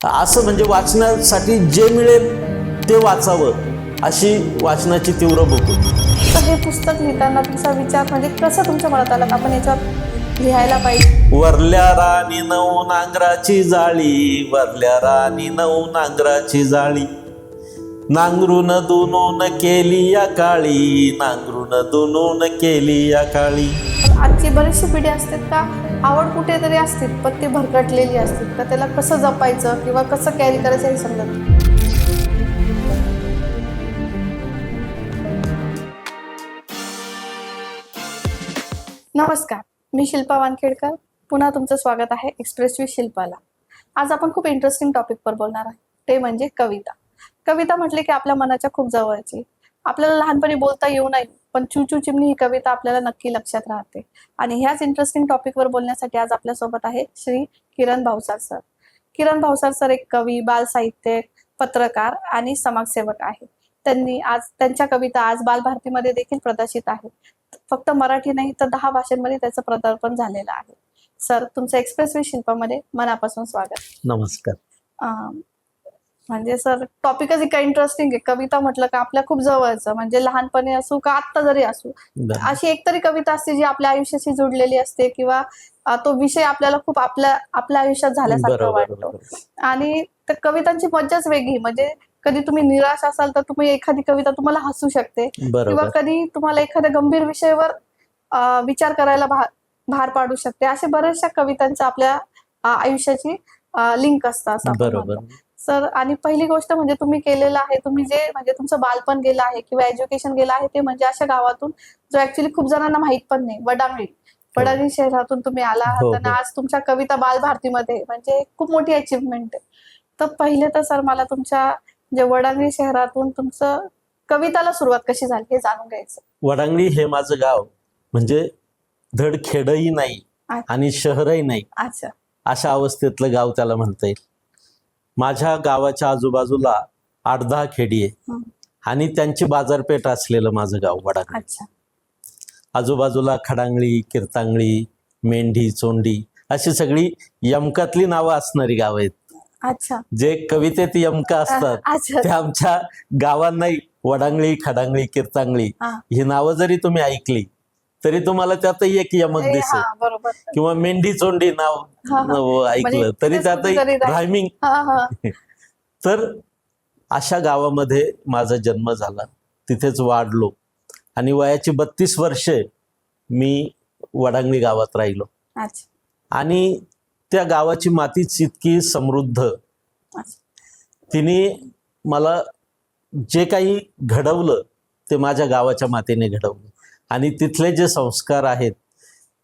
असं म्हणजे वाचण्यासाठी जे मिळेल ते वाचावं अशी वाचनाची तीव्र भूक होती. तर हे पुस्तक लिहिताना तुमचा विचार म्हणजे कसं तुमच्या मनात आला आपण याच्यावर लिहायला पाहिजे? वरल्या राणी नऊ नांगराची जाळी, वरल्या राणी नऊ नांगराची जाळी, नांगरून दुनून केली या काळी, नांगरून दुनून केली या काळी. आजची बरीचशी पिढी असते का आवड कुठेतरी असते पण ती भरकटलेली असते का त्याला कसं जपायचं किंवा कसं कॅरी करायचं हे समजत नाही. नमस्कार, मी शिल्पा वानखेडकर. पुन्हा तुमचं स्वागत आहे एक्सप्रेस विथ शिल्पाला. आज आपण खूप इंटरेस्टिंग टॉपिकवर बोलणार आहे, ते म्हणजे कविता. कविता म्हटले की आपल्या मनाच्या खूप जवळची, आपल्याला लहानपणी बोलता येऊ नये पण चू चू चिमणी ही कविता आपल्याला नक्की लक्षात राहते. आणि ह्याच इंटरेस्टिंग टॉपिकवर बोलण्यासाठी आज आपल्यासोबत आहे श्री किरण भावसार सर. किरण भावसार सर एक कवी, बाल साहित्यिक, पत्रकार आणि समाजसेवक आहे. त्यांनी आज त्यांच्या कविता आज बालभारतीमध्ये देखील प्रदर्शित आहेत. फक्त मराठी नाही तर 10 भाषांमध्ये त्याचं प्रदर्शन झालेलं आहे. सर, तुमचं एक्सप्रेस विथ शिल्पामध्ये मनापासून स्वागत. नमस्कार. म्हणजे सर टॉपिकच इतका इंटरेस्टिंग आहे. कविता म्हटलं का आपल्या खूप जवळचं, म्हणजे लहानपणी असू का आत्ता जरी असू, अशी एकतरी कविता असते जी आपल्या आयुष्याशी जोडलेली असते किंवा तो विषय आपल्याला खूप आपल्या आयुष्यात झाल्यासारखं वाटतो. आणि त्या कवितांची मज्जाच वेगळी. म्हणजे कधी तुम्ही निराश असाल तर तुम्ही एखादी कविता तुम्हाला हसू शकते किंवा कधी तुम्हाला एखाद्या गंभीर विषयावर विचार करायला भार पाडू शकते. असे बऱ्याचशा कवितांच्या आपल्या आयुष्याची लिंक असतं असं आपण म्हणतो. सर, आणि पहिली गोष्ट म्हणजे तुम्ही केलेलं आहे, तुम्ही जे म्हणजे तुमचं बालपण गेलं आहे किंवा एज्युकेशन गेलं आहे ते म्हणजे अशा गावातून जो ऍक्च्युली खूप जणांना माहित पण नाही, वडांगणी शहरातून तुम्ही आला आहात आणि आज तुमच्या कविता बालभारतीमध्ये म्हणजे खूप मोठी अचीवमेंट आहे. तर पहिले तर सर मला तुमच्या जे वडांगणी शहरातून तुमचं कविताला सुरुवात कशी झाली हे जाणून घ्यायचं. वडांगणी हे माझं गाव म्हणजे धड खेडही नाही आणि शहरही नाही, अच्छा, अशा अवस्थेतलं गाव त्याला म्हणता येईल. माझ्या गावाच्या आजूबाजूला 8-10 खेडी आहे आणि त्यांची बाजारपेठ असलेलं माझं गाव वडांगणी. अच्छा. आजूबाजूला खडांगळी, कीर्तांगळी, मेंढी, चोंडी अशी सगळी यमकातली नावं असणारी गाव आहेत. अच्छा. जे कवितेत यमक असतात ते आमच्या गावांनाही वडांगळी, खडांगळी, कीर्तांगळी ही नावं जरी तुम्ही ऐकली तरी तुम्हाला त्यातही एक यमक दिसेल. बरोबर. किंवा मेंढी चोंडी नाव ऐकलं तरी त्यातही रायमिंग. तर अशा गावामध्ये माझा जन्म झाला, तिथेच वाढलो आणि वयाची 32 वर्षे मी वडांगणी गावात राहिलो. आणि त्या गावाची मातीच इतकी समृद्ध, तिने मला जे काही घडवलं ते माझ्या गावाच्या मातेने घडवलं आणि तिथले जे संस्कार आहेत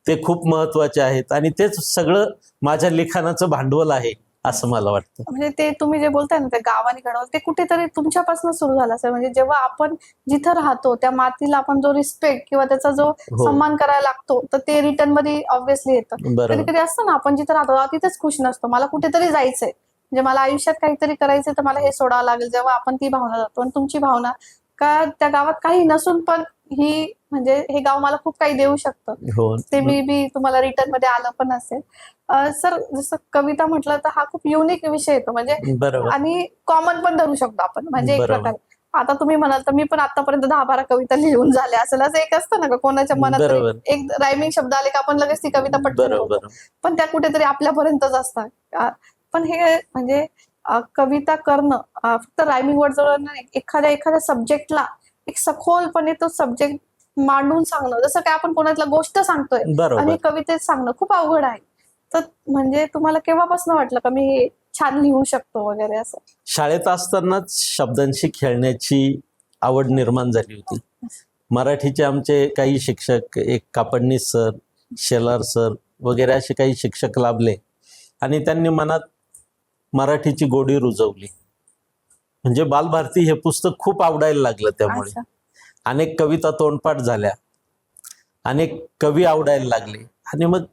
ते खूप महत्वाचे आहेत आणि तेच सगळं माझ्या लिखाणाचं भांडवल आहे असं मला वाटतं. म्हणजे ते तुम्ही जे बोलताय ना, त्या गावाने घडवलं ते कुठेतरी तुमच्यापासून सुरू झालं असेल. म्हणजे जेव्हा आपण जिथं राहतो त्या मातीला आपण जो रिस्पेक्ट किंवा त्याचा जो सन्मान करायला लागतो तर ते रिटर्न मध्ये ऑब्व्हियसली येतं. कधी कधी असतं ना, आपण जिथं राहतो तिथेच खुश नसतो, मला कुठेतरी जायचंय, म्हणजे मला आयुष्यात काहीतरी करायचंय तर मला हे सोडावं लागेल. जेव्हा आपण ती भावना जातो आणि तुमची भावना का त्या गावात काही नसून पण ही म्हणजे हे गाव मला खूप काही देऊ शकतं, ते मी तुम्हाला रिटर्न मध्ये आलं पण असेल. सर, जसं कविता म्हटलं तर हा खूप युनिक विषय येतो म्हणजे आणि कॉमन पण धरू शकतो आपण. म्हणजे एक प्रकारे आता तुम्ही म्हणाल तर मी पण आतापर्यंत 10-12 कविता लिहून झाल्या असेल. असं एक असतं ना का कोणाच्या मनात एक रायमिंग शब्द आले का आपण लगेच ती कविता पटकन बोलतो, पण त्या कुठेतरी आपल्यापर्यंतच असतात. पण हे म्हणजे कविता करणं फक्त रायमिंग वर्ड जवळ नाही, एखाद्या सब्जेक्टला एक सखोलपणे तो सब्जेक्ट मांडून सांगणं, जसं काय आपण कोणाला गोष्ट सांगतोय आणि कवितेत सांगणं खूप अवघड आहे. तर म्हणजे तुम्हाला केव्हापासून वाटलं का मी छान लिहू शकतो वगैरे असं? शाळेत असतानाच शब्दांशी खेळण्याची आवड निर्माण झाली होती. मराठीचे आमचे काही शिक्षक, एक कापडणीस सर, शेलार सर वगैरे असे काही शिक्षक लाभले आणि त्यांनी मनात मराठीची गोडी रुजवली. म्हणजे बालभारती हे पुस्तक खूप आवडायला लागलं. त्यामुळे अनेक कविता तोंडपाठ झाल्या, अनेक कवी आवडायला लागले आणि मग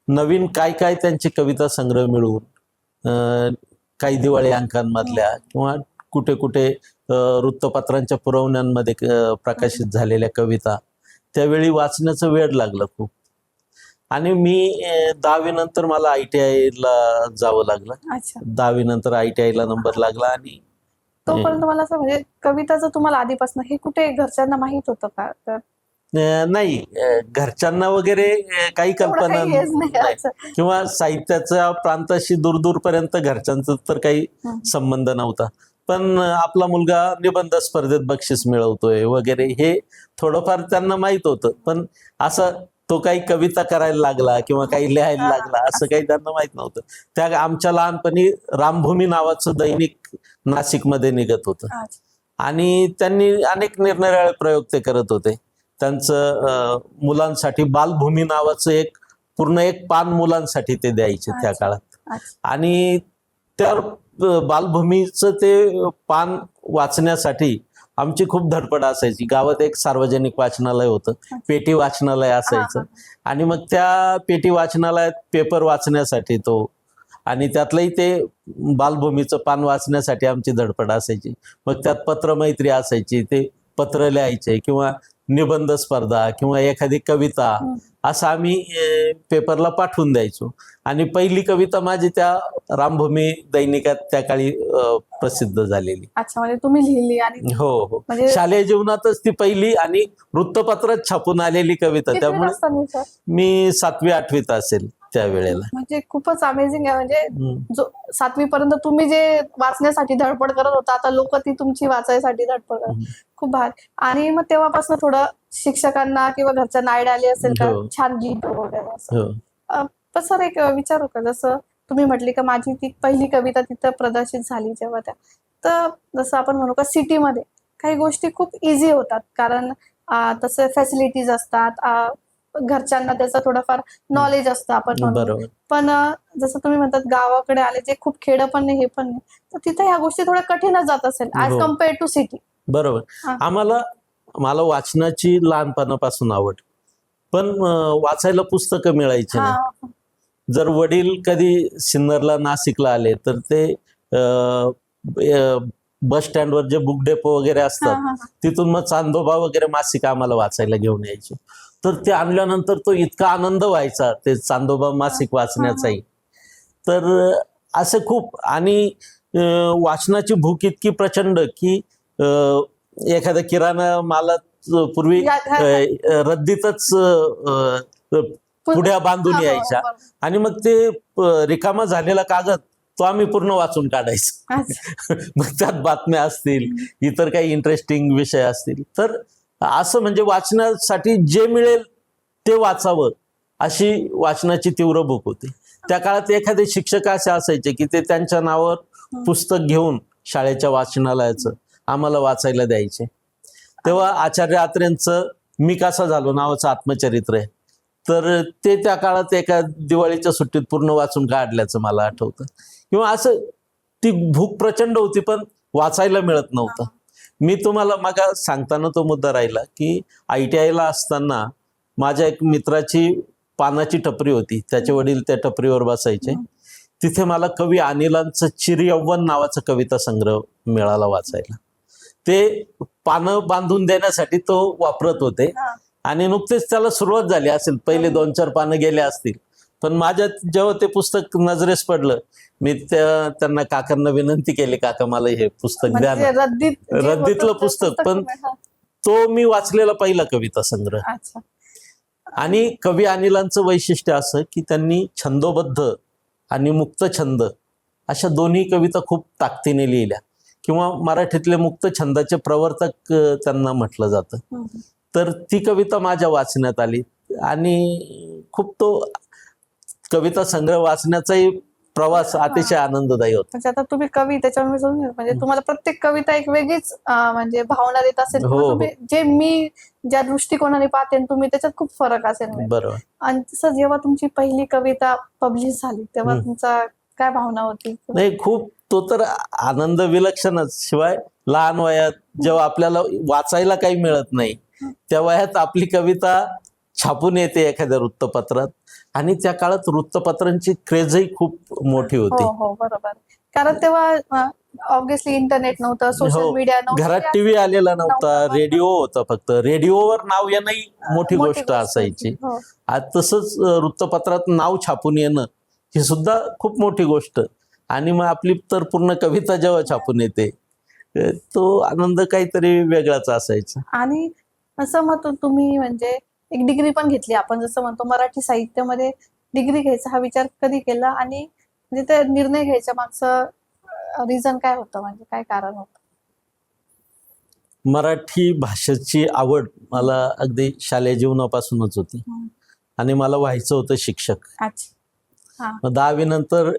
नवीन काय काय त्यांची कविता संग्रह मिळवून काही दिवाळी अंकांमधल्या किंवा कुठे कुठे वृत्तपत्रांच्या पुरवण्यांमध्ये प्रकाशित झालेल्या कविता त्यावेळी वाचण्याचं वेळ लागलं खूप. आणि मी 10वी नंतर मला ITI ला जावं लागलं. अच्छा. 10वी नंतर ITI ला नंबर लागला आणि तोपर्यंत मला असं म्हणजे कविताचं तुम्हाला आधीपासून हे कुठे घरच्यांना माहित होतं का? तर नाही, घरच्यांना वगैरे काही एवढं कल्पना काही हेच नाही. नाही अच्छा. किंवा साहित्याच्या प्रांताशी दूर दूरपर्यंत घरच्यांचा तर काही संबंध नव्हता. पण आपला मुलगा निबंध स्पर्धेत बक्षीस मिळवतोय वगैरे हे थोडंफार त्यांना माहित होतं. पण असं तो काही कविता करायला लागला किंवा काही लिहायला लागला असं काही त्यांना माहित नव्हतं. त्या आमच्या लहानपणी रामभूमी नावाचं दैनिक नाशिकमध्ये निघत होतं अच्छा. आणि त्यांनी अनेक निरनिराळे प्रयोग ते करत होते. त्यांचं मुलांसाठी बालभूमी नावाचं पूर्ण एक पान मुलांसाठी ते द्यायचे त्या अच्छा. काळात. अच्छा. आणि त्या बालभूमीचं ते पान वाचण्यासाठी आमची खूप धडपड असायची. गावात एक सार्वजनिक वाचनालय होतं, पेटी वाचनालय असायचं. आणि मग त्या पेटी वाचनालयात पेपर वाचण्यासाठी तो आणि त्यातलंही ते बालभूमीचं पान वाचण्यासाठी आमची धडपड असायची. मग त्यात पत्रमैत्री असायची, ते पत्र लिहायचे किंवा निबंध स्पर्धा किंवा एखादी कविता असं आम्ही पेपरला पाठवून द्यायचो. आणि पहिली कविता माझी त्या रामभूमी दैनिकात त्या काळी प्रसिद्ध झालेली. अच्छा, म्हणजे तुम्ही लिहिली आणि हो हो, म्हणजे शालेय जीवनातच ती पहिली आणि वृत्तपत्रात छापून आलेली कविता. कितवीत त्यामुळे असताना सर? मी 7वी-8वीत असेल त्यावेळेला. म्हणजे खूपच अमेझिंग आहे. म्हणजे जो 7वी पर्यंत तुम्ही जे वाचण्यासाठी धडपड करत होता, आता लोक ती तुमची वाचायसाठी धडपड करतात. खूप भारी. आणि मग तेव्हापासून थोडं शिक्षकांना किंवा घरच्यांना आयडिया आली असेल का हो. छान लिहितो वगैरे असं? हो. पण सर एक विचारू का, जसं तुम्ही म्हटली का माझी ती पहिली कविता तिथं प्रदर्शित झाली जेव्हा त्या, तर जसं आपण म्हणू का सिटीमध्ये काही गोष्टी खूप इझी होतात कारण तसं फॅसिलिटीज असतात, घरच्यांना त्याचं थोडंफार नॉलेज असतं आपण म्हणू. बरोबर. पण जसं तुम्ही म्हणतात गावाकडे आले जे खूप खेडं पण नाही हे पण नाही, तर तिथे ह्या गोष्टी थोड्या कठीणच जात असेल ऍज हो. Compare to city. बरोबर. मला वाचनाची लहानपणापासून आवड, पण वाचायला पुस्तकं मिळायची नाही. जर वडील कधी सिन्नरला नाशिकला आले तर ते बस स्टँडवर जे बुक डेपो वगैरे असतात तिथून मग चांदोबा वगैरे मासिक आम्हाला वाचायला घेऊन यायचे. तर ते आणल्यानंतर तो इतका आनंद व्हायचा ते चांदोबा मासिक वाचण्याचाही. तर असे खूप आणि वाचनाची भूक इतकी प्रचंड की एखादा किराणा मालात पूर्वी रद्दीतच पुढ्या बांधून यायच्या आणि मग ते रिकामा झालेला कागद तो आम्ही पूर्ण वाचून काढायचो. मग त्यात बातम्या असतील, इतर काही इंटरेस्टिंग विषय असतील, तर असं म्हणजे वाचण्यासाठी जे मिळेल ते वाचावं अशी वाचनाची तीव्र भूक होती. त्या काळात एखादे शिक्षक असे असायचे की ते त्यांच्या नावावर पुस्तक घेऊन शाळेच्या वाचनालयाचं आम्हाला वाचायला द्यायचे. तेव्हा आचार्य अत्रेंचं मी कसा झालो नावाचं आत्मचरित्र आहे, तर ते त्या काळात एका दिवाळीच्या सुट्टीत पूर्ण वाचून काढल्याचं मला आठवतं. किंवा असं ती भूक प्रचंड होती पण वाचायला मिळत नव्हतं. मी तुम्हाला मग सांगताना तो मुद्दा राहिला की ITI ला असताना माझ्या एक मित्राची पानाची टपरी होती, त्याचे वडील त्या टपरीवर बसायचे. तिथे मला कवी अनिलांचं चिरयौवन नावाचा कविता संग्रह मिळाला वाचायला. ते पानं बांधून देण्यासाठी तो वापरत होते आणि नुकतेच त्याला सुरुवात झाली असेल, पहिले 2-4 पानं गेले असतील. पण माझ्या जेव्हा ते पुस्तक नजरेस पडलं, मी त्यांना काकांना विनंती केली, काका मला हे पुस्तक द्या ना. रद्दीतलं पुस्तक, पण तो मी वाचलेला पहिला कविता संग्रह. आणि कवी अनिलांचं वैशिष्ट्य असं की त्यांनी छंदोबद्ध आणि मुक्त छंद अशा दोन्ही कविता खूप ताकदीने लिहिल्या किंवा मराठीतले मुक्त छंदाचे प्रवर्तक त्यांना म्हटलं जातं. तर ती कविता माझ्या वाचण्यात आली आणि खूप तो कविता संग्रह वाचण्याचाही प्रवास अतिशय आनंददायी होता. म्हणजे आता तुम्ही कवी त्याच्यामुळे म्हणजे तुम्हाला प्रत्येक कविता एक वेगळीच म्हणजे भावना देत असेल. जे मी ज्या दृष्टिकोनाने पाहते तुम्ही त्याच्यात खूप फरक असेल. बरोबर. आणि तसं जेव्हा तुमची पहिली कविता पब्लिश झाली तेव्हा तुमचा काय भावना होती? नाही, खूप तो तर आनंद विलक्षणच. शिवाय लहान वयात जेव्हा आपल्याला वाचायला काही मिळत नाही त्या वयात आपली कविता छापून येते एखाद्या वृत्तपत्रात आणि त्या काळात वृत्तपत्रांची क्रेजही खूप मोठी होती. हो बरोबर. कारण तेव्हा ऑब्व्हियसली इंटरनेट नव्हतं, सोशल हो, मीडिया घरात नव्हतं, टीव्ही आलेला नव्हता, नव्हता. रेडिओ होता, फक्त रेडिओवर नाव येणंही मोठी मोठी गोष्ट गोष्ट असायची. होती. हो. आज तसंच वृत्तपत्रात नाव छापून येणं ही सुद्धा खूप मोठी गोष्ट. आणि मग आपली तर पूर्ण कविता जेव्हा छापून येते तो आनंद काहीतरी वेगळाच असायचा. आणि असं म्हणतो तुम्ही, म्हणजे एक डिग्री पण घेतली, आपण जसं म्हणतो मराठी साहित्यामध्ये डिग्री घ्यायचा हा विचार कधी केला, आणि म्हणजे ते निर्णय घ्यायच्या मागचं रिझन काय होतं, म्हणजे काय कारण होतं? मराठी भाषेची आवड मला अगदी शालेय जीवनापासूनच होती आणि मला व्हायचं होतं शिक्षक. अच्छा. हा. मग 10वी नंतर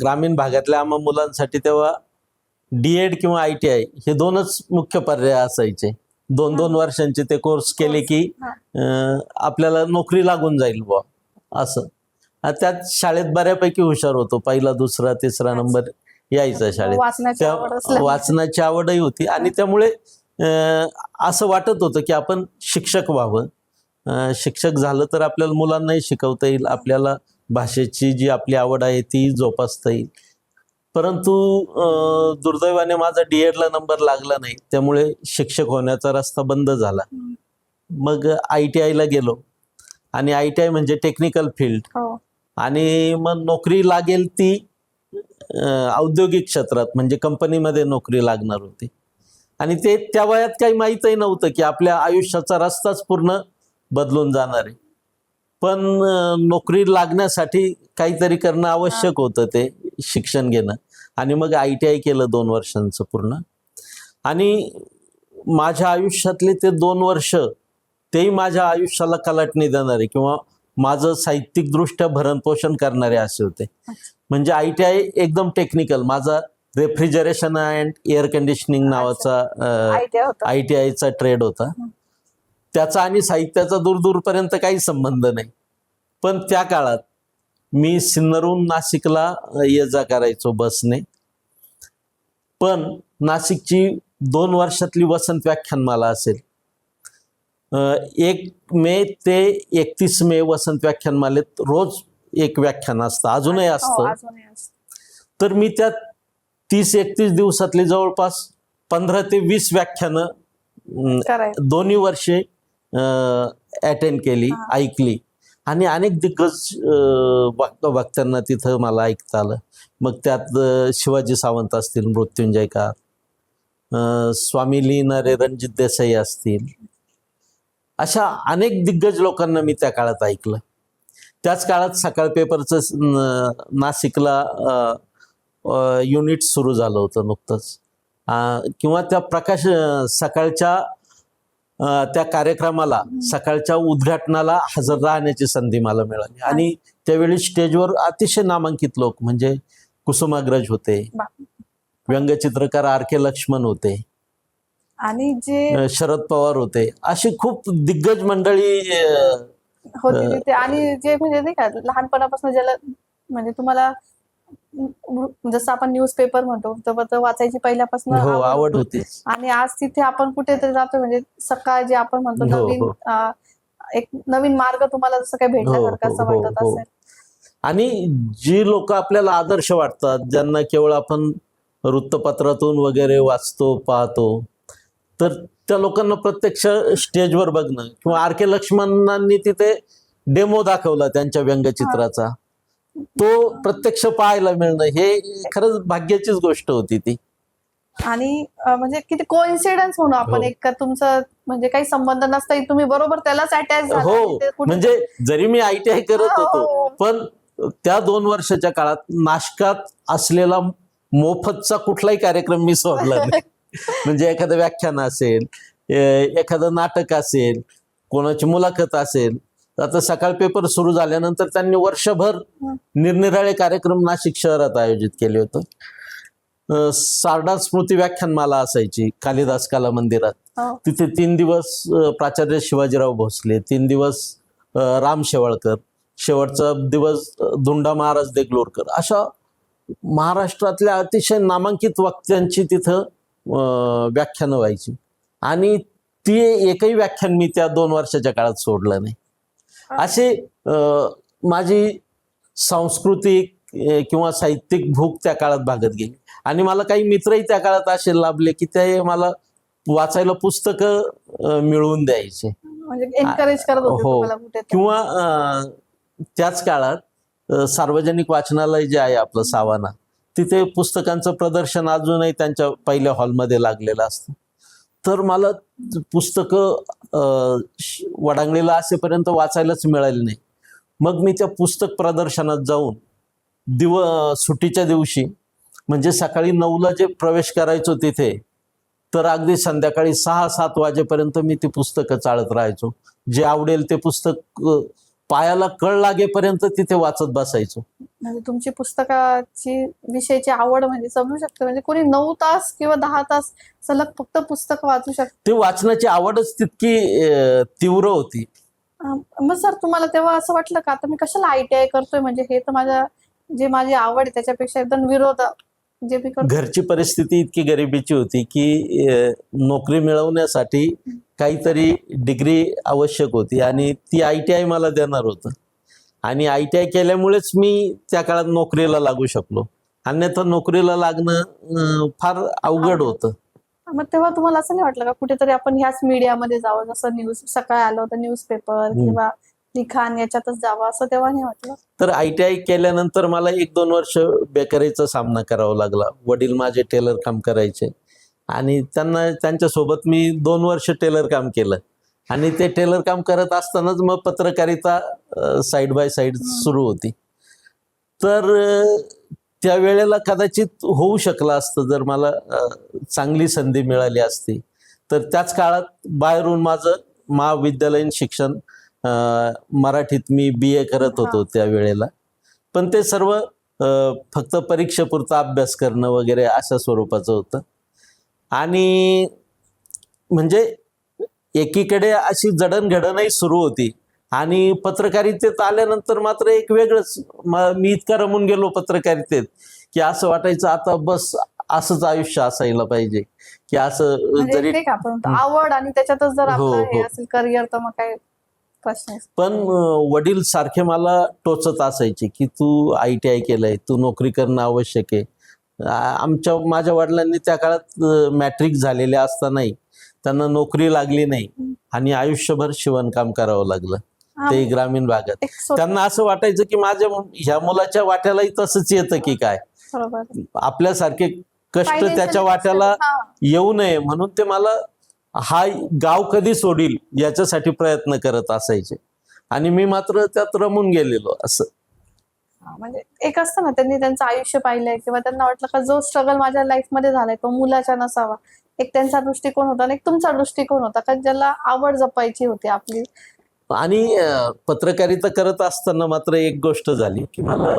ग्रामीण भागातल्या आम्हा मुलांसाठी तेव्हा डीएड किंवा ITI हे दोनच मुख्य पर्याय असायचे. 2-2 वर्षांचे ते कोर्स केले की हा. आपल्याला नोकरी लागून जाईल बुवा असं. त्यात शाळेत बऱ्यापैकी हुशार होतो. पहिला, दुसरा, तिसरा नंबर यायचा शाळेत. वाचनाची त्या आवड असल्यामुळे. वाचनाची आवडही होती आणि त्यामुळे असं वाटत होतं की आपण शिक्षक व्हावं. शिक्षक झालं तर आपल्याला मुलांनाही शिकवता येईल, आपल्याला भाषेची जी आपली आवड आहे ती जोपासता येईल. परंतु दुर्दैवाने माझा डीएडला नंबर लागला नाही, त्यामुळे शिक्षक होण्याचा रस्ता बंद झाला. मग ITIला गेलो आणि ITI म्हणजे टेक्निकल फील्ड, हो. आणि मग नोकरी लागेल ती औद्योगिक क्षेत्रात म्हणजे कंपनीमध्ये नोकरी लागणार होती. आणि ते त्या वयात काही माहीतही नव्हतं की आपल्या आयुष्याचा रस्ताच पूर्ण बदलून जाणार आहे. पण नोकरी लागण्यासाठी काहीतरी करणं आवश्यक होतं, ते शिक्षण घेणं. आणि मग ITI केलं 2 वर्षांचं पूर्ण. आणि माझ्या आयुष्यातले ते 2 वर्ष तेही माझ्या आयुष्याला कलाटणी देणारे किंवा माझं साहित्यिकदृष्ट्या भरणपोषण करणारे असे होते. म्हणजे ITI एकदम टेक्निकल, माझा रेफ्रिजरेशन अँड एअर कंडिशनिंग नावाचा ITIचा ट्रेड होता. त्याचा आणि साहित्याचा दूरपर्यंत काही संबंध नाही. पण त्या काळात मी सिन्नरहून नाशिकला ये जा करायचो बसने. पण नाशिकची 2 वर्षातली वसंत व्याख्यानमाला असेल, 1 मे ते 31 मे वसंत व्याख्यानमालेत रोज एक व्याख्यान असतं, अजूनही असतं. तर मी त्या 30-31 दिवसातली जवळपास 15 ते 20 व्याख्यानं दोन्ही वर्षे अटेंड केली, ऐकली. आणि अनेक दिग्गज वक्त्यांना तिथं मला ऐकता आलं. मग त्यात शिवाजी सावंत असतील, मृत्युंजयकार, स्वामी लीनारे रणजित देसाई असतील, अशा अनेक दिग्गज लोकांना मी त्या काळात ऐकलं. त्याच काळात सकाळ पेपरचं नाशिकला युनिट सुरू झालं होतं नुकतंच, किंवा त्या सकाळच्या त्या कार्यक्रमाला, सकाळच्या उद्घाटनाला हजर राहण्याची संधी मला मिळाली. आणि त्यावेळी स्टेजवर अतिशय नामांकित लोक म्हणजे कुसुमाग्रज होते, व्यंगचित्रकार RK लक्ष्मण होते, आणि जे शरद पवार होते, अशी खूप दिग्गज मंडळी होती तिथे. आणि जे म्हणजे नाही का लहानपणापासून ज्याला म्हणजे तुम्हाला जसं आपण न्यूजपेपर म्हणतो तर वाचायची पहिल्यापासून आवड होती. आणि आज तिथे आपण कुठेतरी जातो, म्हणजे सकाळ जे आपण म्हणतो नवीन एक नवीन मार्ग तुम्हाला जसं काही भेटल्यासारखं असं वाटत असेल. आणि जी लोक आपल्याला आदर्श वाटतात, ज्यांना केवळ आपण वृत्तपत्रातून वगैरे वाचतो, पाहतो, तर त्या लोकांना प्रत्यक्ष स्टेजवर बघणं, किंवा RK लक्ष्मणांनी तिथे डेमो दाखवला त्यांच्या व्यंगचित्राचा, तो प्रत्यक्ष पाहायला मिळणं हे खरंच भाग्याचीच गोष्ट होती ती. आणि म्हणजे किती कोइन्सिडन्स म्हणू आपण, एक तुमचं म्हणजे काही संबंध नसता तुम्ही बरोबर त्यालाच अटॅच झाला. हो, म्हणजे जरी मी ITI करत होतो, पण त्या 2 वर्षाच्या काळात नाशकात असलेला मोफतचा कुठलाही कार्यक्रम मी सोडला नाही. म्हणजे एखादं व्याख्यान असेल, एखादं नाटक असेल, कोणाची मुलाखत असेल. आता सकाळ पेपर सुरू झाल्यानंतर त्यांनी वर्षभर निरनिराळे कार्यक्रम नाशिक शहरात आयोजित केले होते. सारडा स्मृती व्याख्यानमाला असायची कालिदास कला मंदिरात. तिथे 3 दिवस प्राचार्य शिवाजीराव भोसले, 3 दिवस राम शेवाळकर, शेवटचा दिवस धुंडा महाराज देगलूरकर, अशा महाराष्ट्रातल्या अतिशय नामांकित वक्त्यांची तिथं व्याख्यानं व्हायची. आणि ती एकही व्याख्यान मी त्या 2 वर्षाच्या काळात सोडलं नाही. असे माझी सांस्कृतिक, किंवा साहित्यिक भूक त्या काळात भागत गेली. आणि मला काही मित्रही त्या काळात असे लाभले की ते मला वाचायला पुस्तकं मिळवून द्यायचे, म्हणजे एनकरेज करत होते हो. तुम्हाला कुठे किंवा त्याच काळात सार्वजनिक वाचनालय जे आहे आपलं सावाना, तिथे पुस्तकांचं प्रदर्शन अजूनही त्यांच्या पहिल्या हॉलमध्ये लागलेलं असतं. तर मला पुस्तकं वडांगणीला असेपर्यंत वाचायलाच मिळाली नाही. मग मी त्या पुस्तक प्रदर्शनात जाऊन सुट्टीच्या दिवशी म्हणजे सकाळी 9ला जे प्रवेश करायचो तिथे, तर अगदी संध्याकाळी 6-7 वाजेपर्यंत मी ती पुस्तकं चाळत राहायचो. जे आवडेल ते पुस्तक पायाला कळ लागेपर्यंत तिथे वाचत बसायचो. म्हणजे तुमची पुस्तकाची विषयाची आवड म्हणजे समजू शकते, म्हणजे कोणी 9 तास किंवा 10 तास सलग फक्त पुस्तक वाचू शकते. ते वाचनाची आवडच तितकी तीव्र होती. मग सर तुम्हाला तेव्हा असं वाटलं का आता मी कशाला ITI करतोय, म्हणजे हे तर माझी आवड आहे त्याच्यापेक्षा एकदम विरोध जे मी करतो. घरची परिस्थिती इतकी गरिबीची होती की नोकरी मिळवण्यासाठी काहीतरी डिग्री आवश्यक होती आणि ती ITI मला देणार होतं. आणि ITI केल्यामुळेच मी त्या काळात नोकरीला लागू शकलो, अन्यथा नोकरीला लागणं फार अवघड होतं. मग तेव्हा तुम्हाला असं नाही वाटलं का कुठेतरी आपण ह्याच मीडियामध्ये जावं, जसं न्यूज सकाळी आलं होतं न्यूजपेपर किंवा लिखाण याच्यातच जावं, असं तेव्हा नाही वाटलं? तर ITI केल्यानंतर मला 1-2 वर्ष बेकारीचा सामना करावा लागला. वडील माझे टेलर काम करायचे आणि त्यांच्यासोबत मी 2 वर्ष टेलर काम केलं. आणि ते टेलर काम करत असतानाच मग पत्रकारिता साईड बाय साईड सुरू होती. तर त्यावेळेला कदाचित होऊ शकलं असतं जर मला चांगली संधी मिळाली असती. तर त्याच काळात बाहेरून माझं महाविद्यालयीन शिक्षण मराठीत मी BA करत होतो त्यावेळेला. पण ते सर्व फक्त परीक्षेपुरता अभ्यास करणं वगैरे अशा स्वरूपाचं होतं. आणि म्हणजे एकीकडे अशी जडणघडणही सुरू होती आणि पत्रकारितेत आल्यानंतर मात्र एक वेगळंच मी इतका रमून गेलो पत्रकारितेत की असं वाटायचं आता बस असंच आयुष्य असायला पाहिजे की असं जरी आवड आणि त्याच्यातच जर आपलं हे असेल करिअर तर मग काय प्रश्न. पण वडील सारखे मला टोचत असायचे की तू ITI केलंय, तू नोकरी करणं आवश्यक आहे. माझ्या वडिलांनी त्या काळात मॅट्रिक झालेले असतानाही त्यांना नोकरी लागली नाही आणि आयुष्यभर शिवणकाम करावं लागलं, ते ग्रामीण भागात. त्यांना असं वाटायचं की माझ्या ह्या मुलाच्या वाट्यालाही तसंच येतं की काय, आपल्यासारखे कष्ट त्याच्या वाट्याला येऊ नये म्हणून ते मला हा गाव कधी सोडील याच्यासाठी प्रयत्न करत असायचे. आणि मी मात्र त्यात रमून गेलेलो असं. म्हणजे एक असतं ना, त्यांनी त्यांचं आयुष्य पाहिलंय किंवा त्यांना वाटलं का जो स्ट्रगल माझ्या लाईफमध्ये झालाय तो मुलाच्या नसावा. एक त्यांचा दृष्टिकोन होता आणि एक तुमचा दृष्टिकोन होता का ज्याला आवड जपायची होती आपली. आणि पत्रकारिता करत असताना मात्र एक गोष्ट झाली की मला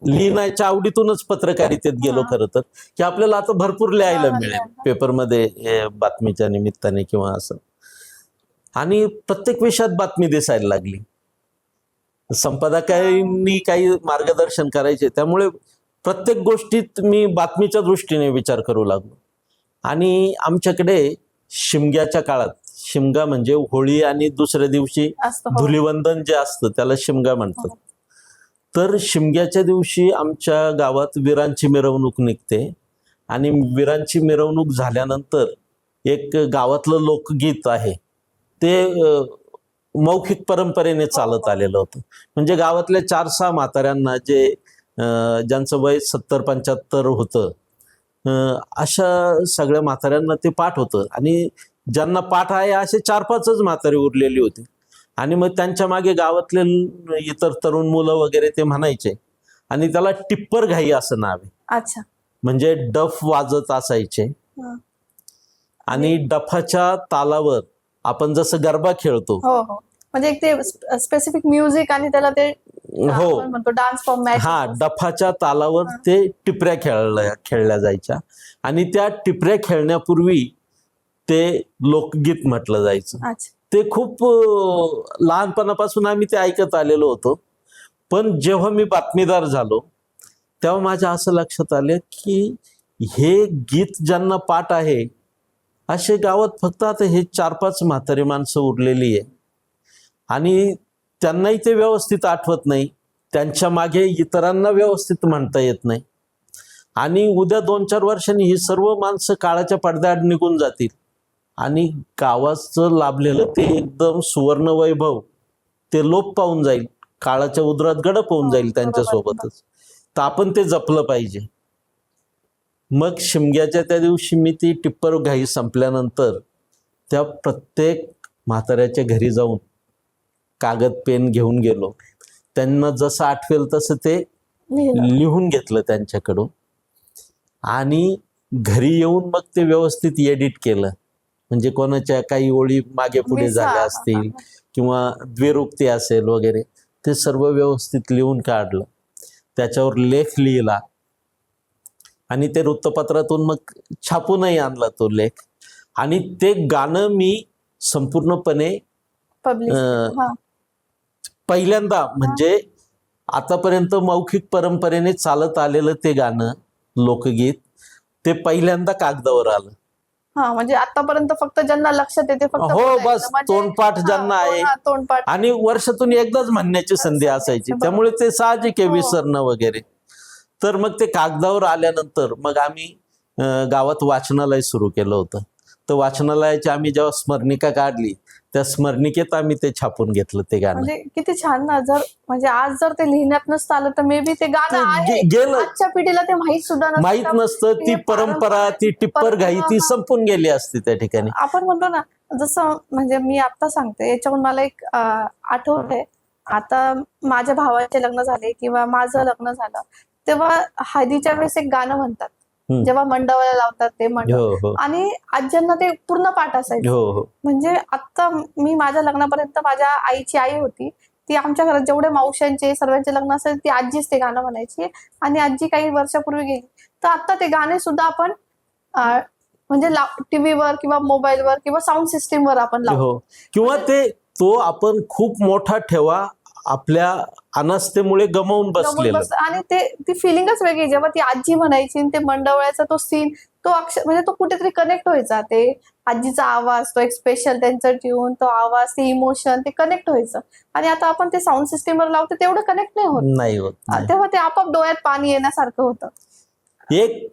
लिहिण्याच्या आवडीतूनच पत्रकारितेत गेलो खरं तर, की आपल्याला आता भरपूर लिहायला मिळेल पेपरमध्ये बातमीच्या निमित्ताने किंवा असं. आणि प्रत्येक विषयात बातमी दिसायला लागली. संपादकांनी काही मार्गदर्शन करायचे, त्यामुळे प्रत्येक गोष्टीत मी बातमीच्या दृष्टीने विचार करू लागलो. आणि आमच्याकडे शिमग्याच्या काळात, शिमगा म्हणजे होळी आणि दुसऱ्या दिवशी धुलिवंदन जे असतं त्याला शिमगा म्हणतात. तर शिमग्याच्या दिवशी आमच्या गावात वीरांची मिरवणूक निघते आणि वीरांची मिरवणूक झाल्यानंतर एक गावातलं लोकगीत आहे ते मौखिक परंपरेने चालत आलेलं होतं. म्हणजे गावातल्या 4-6 म्हाताऱ्यांना ज्यांचं वय 70-75 होतं, अशा सगळ्या म्हाताऱ्यांना ते पाठ होतं. आणि ज्यांना पाठ आहे असे 4-5च म्हातारे उरलेली होती. आणि मग त्यांच्या मागे गावातले इतर तरुण मुलं वगैरे ते म्हणायचे. आणि त्याला टिप्पर घाई असं नाव आहे. अच्छा. म्हणजे डफ वाजत असायचे आणि डफाच्या तालावर आपण जसं गरबा खेळतो, म्हणजे एक ते स्पेसिफिक म्युझिक आणि त्याला ते म्हणतो डान्स फॉर्म, डफाच्या तालावर ते टिपऱ्या खेळल्या जायच्या. आणि त्या टिपऱ्या खेळण्यापूर्वी ते लोकगीत म्हटलं जायचं. ते खूप लहानपणापासून आम्ही ते ऐकत आलेलो होतो. पण जेव्हा मी बातमीदार झालो तेव्हा माझ्या असं लक्षात आलं की हे गीत ज्यांना पाठ आहे असे गावात फक्त आता हे 4-5 म्हातारी माणसं उरलेली आहे. आणि त्यांनाही ते व्यवस्थित आठवत नाही. त्यांच्या मागे इतरांना व्यवस्थित म्हणता येत नाही, आणि उद्या 2-4 वर्षांनी ही सर्व माणसं काळाच्या पडद्याआड निघून जातील आणि गावाचं लाभलेलं ते एकदम सुवर्ण वैभव ते लोप पावून जाईल, काळाच्या उदरात गडप होऊन जाईल त्यांच्यासोबतच. तर आपण ते जपलं पाहिजे. मग शिमग्याच्या त्या दिवशी मी ती टिप्पर घाई संपल्यानंतर त्या प्रत्येक म्हाताऱ्याच्या घरी जाऊन कागद पेन घेऊन गेलो. त्यांना जसं आठवेल तसं ते लिहून घेतलं त्यांच्याकडून, आणि घरी येऊन मग ते व्यवस्थित एडिट केलं. म्हणजे कोणाच्या काही ओळी मागे पुढे झाल्या असतील किंवा द्विरुक्ती असेल वगैरे, ते सर्व व्यवस्थित लिहून काढलं, त्याच्यावर लेख लिहिला आणि ते वृत्तपत्रातून मग छापूनही आणला तो लेख. आणि ते गाणं मी संपूर्णपणे पहिल्यांदा, म्हणजे आतापर्यंत मौखिक परंपरेने चालत आलेलं ते गाणं लोकगीत ते पहिल्यांदा कागदावर आलं. म्हणजे आतापर्यंत फक्त ज्यांना लक्षात येते फक्त हो, बस तोंडपाठ ज्यांना आहे, तोंडपाठ, आणि वर्षातून एकदाच म्हणण्याची संधी असायची, त्यामुळे ते साहजिक आहे विसरणं वगैरे. तर मग ते कागदावर आल्यानंतर मग आम्ही गावात वाचनालय सुरू केलं होतं. तर वाचनालयाची आम्ही जेव्हा स्मरणिका काढली, त्या स्मरणिकेत आम्ही ते छापून घेतलं ते गाणं. म्हणजे किती छान ना. जर म्हणजे आज जर ते लिहिण्यात नसतं आलं तर मे बी ते गाणं आहे, गेलं, आजच्या पिढीला ते माहित सुद्धा माहित नसतं. ती परंपरा, ती टिप्पर घाई ती संपून गेली असती त्या ठिकाणी. आपण म्हणतो ना, जसं म्हणजे मी आता सांगते याच्याहून मला एक आठवतंय. आता माझ्या भावाचे लग्न झाले किंवा माझं लग्न झालं तेव्हा हळदीच्या वेळेस एक गाणं म्हणतात, जेव्हा मंडपाला लावतात ते मंडप, आणि आज्यांना ते पूर्ण पाठ असायचं. म्हणजे आता मी माझ्या लग्नापर्यंत माझ्या आईची आई होती, ती आमच्या घरात जेवढे मावशांचे सर्वांचे लग्न असेल ती आजीच ते गाणं म्हणायची, आणि आजी काही वर्षापूर्वी गेली. तर आता ते गाणे सुद्धा आपण म्हणजे टीव्हीवर किंवा मोबाईलवर किंवा साऊंड सिस्टीमवर आपण लावतो, किंवा तो आपण खूप मोठा ठेवा आपल्या अनास्थेमुळे गमावून बसलेलं, आणि ती फिलिंगच वेगळी. जेव्हा ती आजी म्हणायची ते मंडवळ्याचा तो सीन, तो म्हणजे तो कुठेतरी कनेक्ट व्हायचा. ते आजीचा आवाज, तो एक स्पेशल त्यांचं ट्यून, तो आवाज, ते इमोशन, ते कनेक्ट व्हायचं. आणि आता आपण ते साऊंड सिस्टीमवर लावतो तेवढं कनेक्ट नाही होत. तेव्हा ते आपोआप डोळ्यात पाणी येण्यासारखं होतं. एक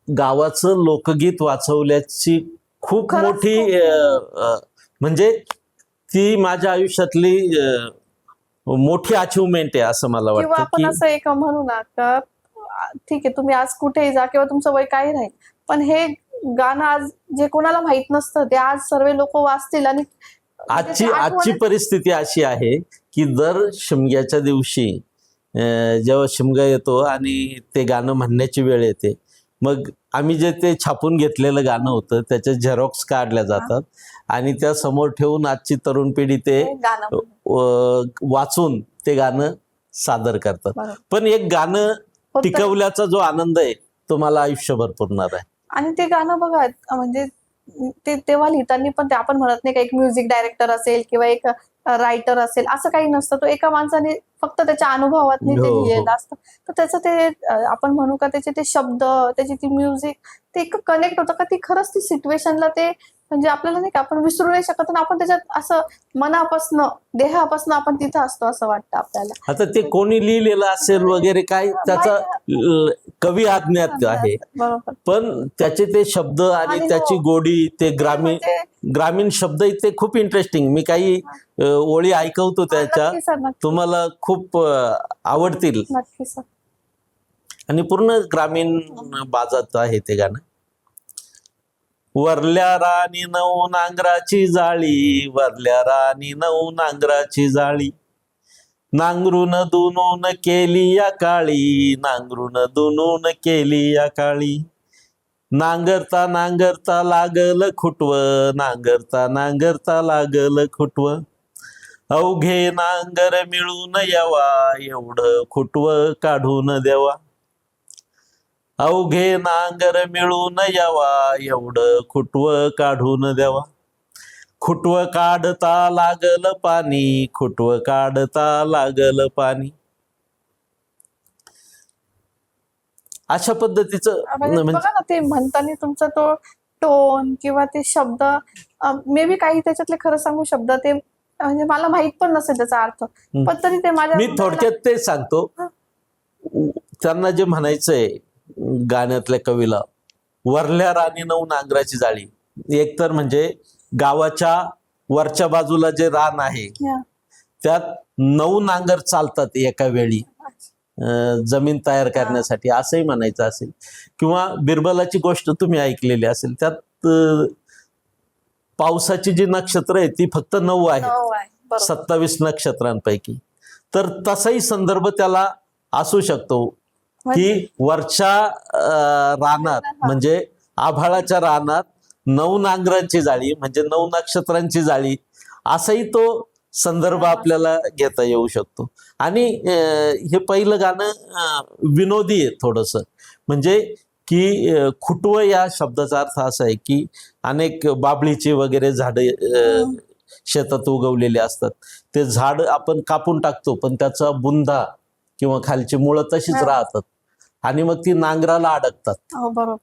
गावाचं लोकगीत वाचवल्याची खूप मोठी म्हणजे ती माझ्या आयुष्यातली मोठी अचिव्हमेंट आहे असं मला वाटतं. किंवा आपण असं एक म्हणू ना का ठीक आहे तुम्ही आज कुठेही जा किंवा तुमचं वय काही राहील, पण हे गाणं आज जे कोणाला माहित नसतं ते आज सर्व लोक वाचतील. आणि आजची परिस्थिती अशी आहे की दर शिमग्याच्या दिवशी जेव्हा शिमगा येतो आणि ते गाणं म्हणण्याची वेळ येते, मग आम्ही जे ते छापून घेतलेलं गाणं होतं त्याचे झेरॉक्स काढल्या जातात आणि त्या समोर ठेवून आजची तरुण पिढी ते वाचून ते गाणं सादर करतात. पण एक गाणं टिकवल्याचा जो आनंद आहे तो मला आयुष्यभर पुरणार आहे. आणि ते गाणं बघा म्हणजे ते तेव्हा लिहिताना पण ते आपण म्हणत नाही का एक म्युझिक डायरेक्टर असेल किंवा एक रायटर असेल, असं काही नसतं. तो एका माणसाने फक्त त्याच्या अनुभवातनी ते लिहिलेलं असतं. तर त्याचं ते आपण म्हणू का त्याचे ते शब्द, त्याची ती म्युझिक, ते एक कनेक्ट होतं का ती खरंच ती सिच्युएशनला ते म्हणजे आपल्याला नाही का आपण विसरू नाही शकत, आणि आपण त्याच्यात असं मनापासनं देहापासनं आपण तिथं असतो असं वाटतं आपल्याला. आता ते कोणी लिहिलेलं असेल वगैरे काय त्याचा कवी अज्ञात आहे, पण त्याचे ते शब्द आणि त्याची गोडी, ते ग्रामीण शब्द ते खूप इंटरेस्टिंग. मी काही ओळी ऐकवतो त्याच्या, तुम्हाला खूप आवडतील. आणि पूर्ण ग्रामीण बाजात आहे ते गाणं. वरल्या राणी नऊ नांगराची जाळी, वरल्या राणी नऊ नांगराची जाळी, नांगरून दुनून केली या काळी, नांगरून दुनून केली या काळी, नांगरता नांगरता लागल खुटव, नांगरता नांगरता लागल खुटव, अवघे नांगर मिळून यावा, एवढं खुटव काढून द्यावा, अवघे नांगर मिळून यावा, एवढं खुटव काढून द्यावा, खुटव काढता लागल पाणी, खुटव काढता लागल पाणी. अशा पद्धतीचं बघा ना ते म्हणताना तुमचा तो टोन किंवा ते शब्द मे बी काही त्याच्यातले खरं सांगू शब्द ते म्हणजे मला माहित पण नसेल त्याचा अर्थ, पण तरी ते माझ्या मी थोडक्यात ते सांगतो. त्यांना जे म्हणायचंय गाण्यातल्या कवीला, वरल्या राणी 9 नांगराची जाळी. एकतर म्हणजे गावाच्या वरच्या बाजूला जे रान आहे त्यात 9 नांगर चालतात एका वेळी जमीन तयार करण्यासाठी, असंही म्हणायचं असेल. किंवा बिरबलाची गोष्ट तुम्ही ऐकलेली असेल, त्यात पावसाची जी नक्षत्र आहे ती फक्त 9 आहेत 27 नक्षत्रांपैकी. तर तसाही संदर्भ त्याला असू शकतो की वरच्या रानात म्हणजे आभाळाच्या रानात 9 नांगरांची जाळी म्हणजे 9 नक्षत्रांची जाळी, असाही तो संदर्भ आपल्याला घेता येऊ शकतो. आणि हे पहिलं गाणं विनोदी आहे थोडंसं, म्हणजे की खुटवं या शब्दाचा अर्थ असा आहे की अनेक बाबळीची वगैरे झाडे शेतात उगवलेले असतात. ते झाड आपण कापून टाकतो पण त्याचा बुंदा किंवा खालची मुळं तशीच राहतात आणि मग ती नांगराला अडकतात. बरोबर.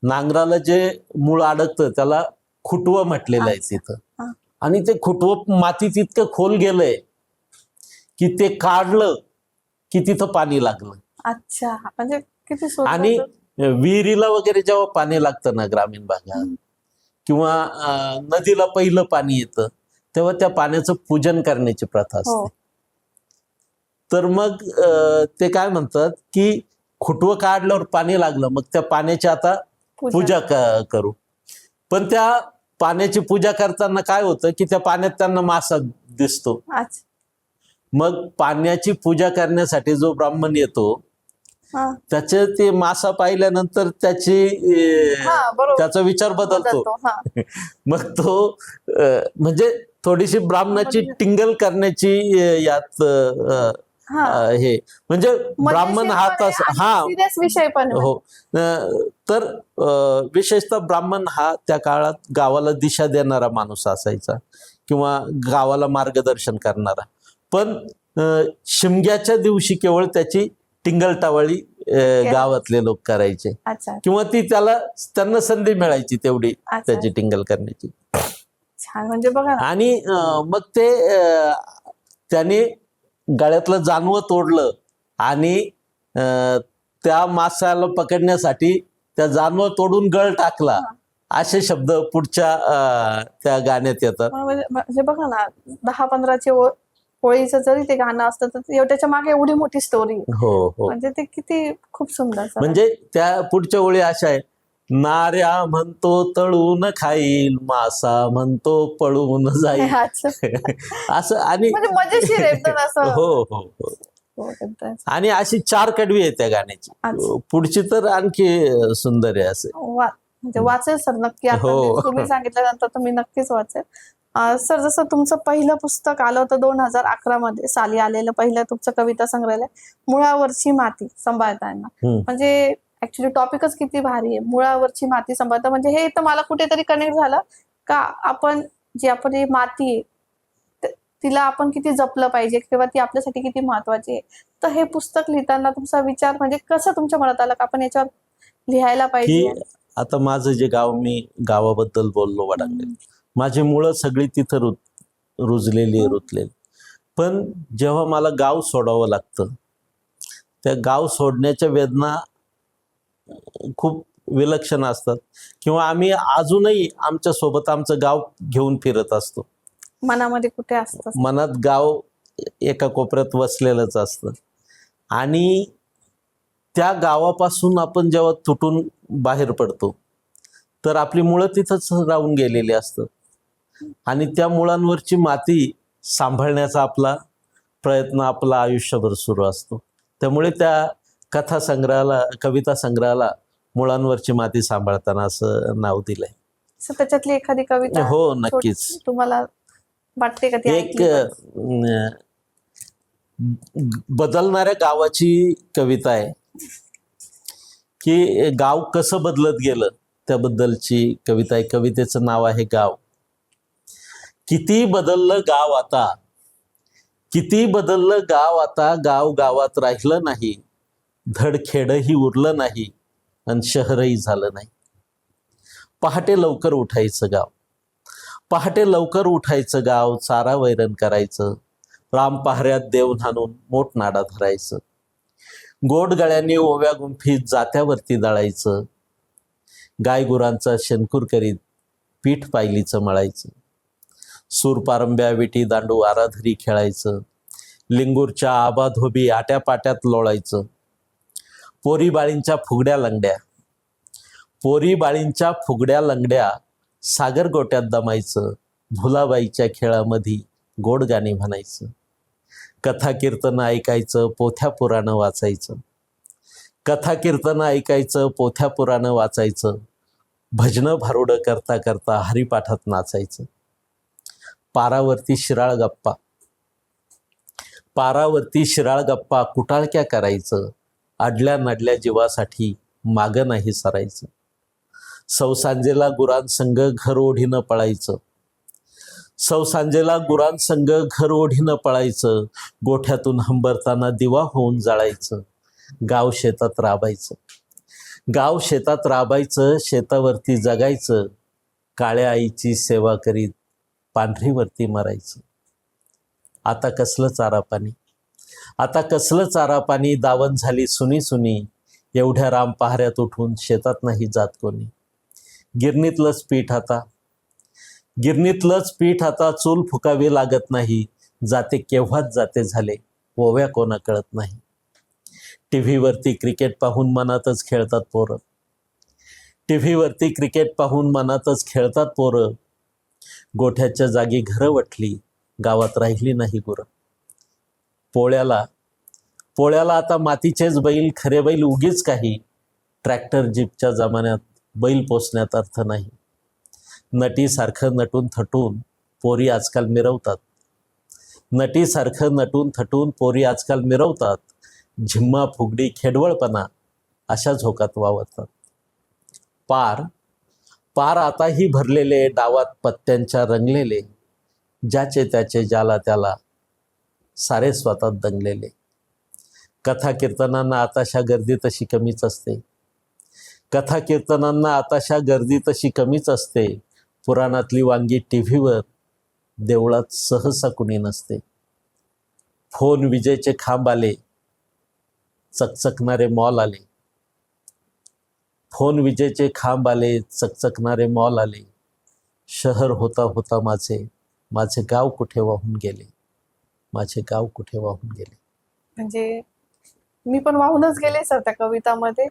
नांगराला जे मूळ अडकतं त्याला खुटवं म्हटलेलं आहे तिथं. आणि ते खुटवं मातीत इतकं खोल गेलंय की ते काढलं की तिथं पाणी लागलं. अच्छा, म्हणजे किती सुंदर. आणि विहिरीला वगैरे जेव्हा पाणी लागतं ना ग्रामीण भागात किंवा नदीला पहिलं पाणी येतं तेव्हा त्या पाण्याचं पूजन करण्याची प्रथा असते. तर मग ते काय म्हणतात की खुटवं काढल्यावर पाणी लागलं, मग त्या पाण्याची आता पूजा करू. पण त्या पाण्याची पूजा करताना काय होतं की त्या पाण्यात त्यांना मासा दिसतो. मग पाण्याची पूजा करण्यासाठी जो ब्राह्मण येतो त्याचे ते मासा पाहिल्यानंतर त्याचा विचार बदलतो. मग तो म्हणजे थोडीशी ब्राह्मणाची टिंगल करण्याची यात हे म्हणजे ब्राह्मण हा विषय पण हो. तर विशेषतः ब्राह्मण हा त्या काळात गावाला दिशा देणारा माणूस असायचा किंवा गावाला मार्गदर्शन करणारा. पण शिमग्याच्या दिवशी केवळ त्याची टिंगलटावळी गावातले लोक करायचे किंवा ती त्यांना संधी मिळायची तेवढी त्याची टिंगल करण्याची. म्हणजे बघा. आणि मग ते त्याने गळ्यातलं जानवं तोडलं आणि त्या मासाला पकडण्यासाठी त्या जानवं तोडून गळ टाकला, असे शब्द पुढच्या त्या गाण्यात येतात. म्हणजे बघा ना, 10-15 होळीचं जरी ते गाणं असतं तर त्याच्या मागे एवढी मोठी स्टोरी. म्हणजे ते किती खूप सुंदर. म्हणजे त्या पुढच्या ओळी अशा आहे, नाऱ्या म्हणतो तळून खाईल, मासा म्हणतो पळून जाईल, असं. आणि मजेशीर एकदम असं. हो हो हो. आणि अशी 4 कडवी आहे त्या गाण्याची. पुढची तर आणखी सुंदर आहे. असं म्हणजे वाचेल सर नक्की. तुम्ही सांगितल्यानंतर तर मी नक्कीच वाचेल. सर, जसं तुमचं पहिलं पुस्तक आलं होतं 2011 साली आलेलं पहिलं तुमचं कविता संग्रहालय, मुळावरची माती सांभाळताना. म्हणजे ऍक्च्युली टॉपिकच किती भारी आहे, मुळावरची माती सांभाळता. म्हणजे हे तर मला कुठेतरी कनेक्ट झालं का आपण ही माती आहे तिला आपण किती जपलं पाहिजे किंवा ती आपल्यासाठी किती महत्वाची आहे. तर हे पुस्तक लिहिताना तुमचा विचार म्हणजे कसं तुमच्या मनात आलं का आपण याच्यावर लिहायला पाहिजे? आता माझं जे गाव, मी गावाबद्दल बोललो वडांगले, माझी मुळं सगळी तिथं रुजलेली रुतलेली. पण जेव्हा मला गाव सोडावं लागतं, त्या गाव सोडण्याच्या वेदना खूप विलक्षण असतात. किंवा आम्ही अजूनही आमच्या सोबत आमचं गाव घेऊन फिरत असतो. मनामध्ये कुठे असतं, मनात गाव एका कोपऱ्यात वसलेलंच असतं. आणि त्या गावापासून आपण जेव्हा तुटून बाहेर पडतो तर आपली मुळं तिथंच राहून गेलेली असतात आणि त्या मुळांवरची माती सांभाळण्याचा आपला प्रयत्न आपला आयुष्यभर सुरू असतो. त्यामुळे त्या कथा संग्रहाला, कविता संग्रहाला मुळांवरची माती सांभाळताना असं नाव दिलंय. त्याच्यातली एखादी कविता? हो, नक्कीच. तुम्हाला वाटते का ती? एक बदलणाऱ्या गावाची कविता आहे की गाव कसं बदलत गेलं त्याबद्दलची कविता आहे. कवितेचं नाव आहे गाव. किती बदललं गाव आता, किती बदललं गाव आता, गाव गावात राहिलं नाही, धड खेडही उरलं नाही आणि शहरही झालं नाही. पहाटे लवकर उठायचं गाव, पहाटे लवकर उठायचं गाव, चारा वैरण करायचं, राम पहाऱ्यात देव न्हाणून मोठ नाडा धरायचं, गोड गळ्यांनी ओव्या गुंफीत जात्यावरती दळायचं, गाय गुरांचा शेणकूर करीत पीठ पायलीचं मळायचं, सूरपारंब्या विटी दांडू आराधरी खेळायचं, लिंगूरच्या आबाधोबी आट्या पाट्यात लोळायचं, पोरी बाळींच्या फुगड्या लंगड्या सागर गोट्यात दमायचं, भुलाबाईच्या खेळामध्ये गोड गाणी म्हणायचं, कथा कीर्तन ऐकायचं, पोथ्या पुराणं वाचायचं, भजनं भारुडं करता करता हरिपाठात नाचायचं, पारावरती शिराळ गप्पा कुटाळक्या करायचं, अडल्या नडल्या जीवासाठी मागं नाही सरायचं, सौसांजेला गुरांसंग घर ओढीनं पळायचं, गोठ्यातून हंबरताना दिवा होऊन जाळायचं, गाव शेतात राबायचं, शेतावरती जगायचं, काळ्या आईची सेवा करीत पांढरीवरती मरायचं. आता कसलं चारा पाणी, दावण झाली सुनी, एवढ्या राम पहाऱ्यात उठून शेतात नाही जात कोणी. गिरणीतलंच पीठ आता चूल फुकावी लागत नाही, जाते केव्हाच जाते झाले, ओव्या कोणा कळत नाही. टीव्हीवरती क्रिकेट पाहून मनातच खेळतात पोरं, गोठ्याच्या जागी घरं वठली, गावात राहिली नाही गुरं. पोळ्याला आता मातीचेच बैल, खरे बैल उगीच काही, ट्रॅक्टर जीपच्या जमान्यात बैल पोसण्यात अर्थ नाही. नटीसारखं नटून थटून पोरी आजकाल मिरवतात, झिम्मा फुगडी खेडवळपणा अशा झोकात वावरतात. पार आताही भरलेले, डावात पत्त्यांच्या रंगलेले, ज्याचे त्याचे ज्याला त्याला सारे स्वतः दंगलेले. कथा कीर्तनांना आताशा गर्दी तशी कमीच असते, पुराणातली वांगी टीव्हीवर, देवळात सहसा कुणी नसते. फोन विजेचे खांब आले, चकचकणारे मॉल आले, शहर होता माझे गाव कुठे वाहून गेले. म्हणजे मी पण वाहूनच गेले सर त्या कवितामध्ये.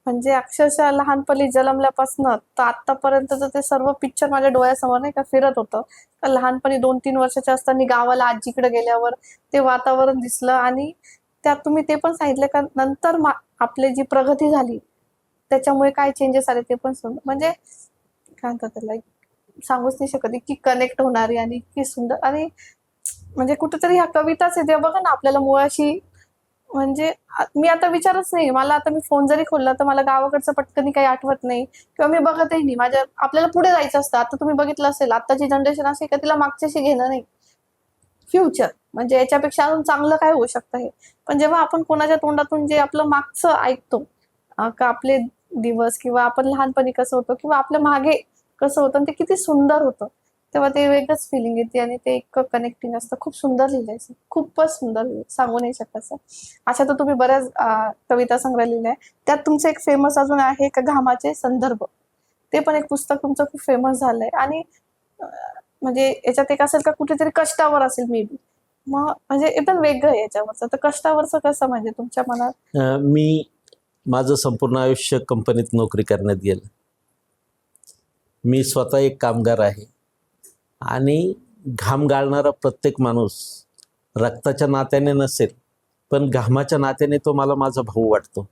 म्हणजे अक्षरशः लहानपणी जन्मल्यापासून तर आतापर्यंतचं ते सर्व पिक्चर माझ्या डोळ्यासमोर नाही का फिरत होतं. लहानपणी 2-3 वर्षाच्या असताना गावाला आजीकडे गेल्यावर ते वातावरण दिसलं, आणि त्यात तुम्ही ते पण सांगितलं का नंतर आपली जी प्रगती झाली त्याच्यामुळे काय चेंजेस आले ते पण म्हणजे काय म्हणतात त्याला, सांगूच नाही शकत, की कनेक्ट होणारी आणि की सुंदर. आणि म्हणजे कुठेतरी ह्या कविताच आहे, तेव्हा बघा ना आपल्याला मुळाशी, म्हणजे मी आता विचारच नाही, मला आता मी फोन जरी खोलला तर मला गावाकडचं पटकन काही आठवत नाही किंवा मी बघतही नाही. आपल्याला पुढे जायचं असतं. आता तुम्ही बघितलं असेल, आताची जनरेशन अशी का तिला मागच्याशी घेणं नाही, फ्युचर म्हणजे याच्यापेक्षा अजून चांगलं काय होऊ शकतं हे. पण जेव्हा आपण कोणाच्या तोंडातून जे आपलं मागचं ऐकतो, का आपले दिवस किंवा आपण लहानपणी कसं होतं किंवा आपल्या मागे कसं होतं ते किती सुंदर होतं, तेव्हा ते वेगळंच फिलिंग येते आणि ते एक कनेक्टिंग असतं. खूप सुंदर लिहिलंय, खूपच सुंदर, सांगू नाही शकत. अशा तर तुम्ही बऱ्याच कविता संग्रह लिहिलाय. त्यात तुमचं एक फेमस अजून आहे का घामाचे संदर्भ, ते पण एक पुस्तक तुमचं खूप फेमस झालंय. आणि म्हणजे याच्यात एक असेल का कुठेतरी कष्टावर असेल मे बी, मग म्हणजे एकदम वेगळं आहे याच्यावरचं. तर कष्टावरचं कसं म्हणजे तुमच्या मनात? मी माझं संपूर्ण आयुष्य कंपनीत नोकरी करण्यात गेलं. मी स्वतः एक कामगार आहे आणि घाम गाळणारा प्रत्येक माणूस रक्ताच्या नात्याने नसेल, पण घामाच्या नात्याने तो मला माझा भाऊ वाटतो.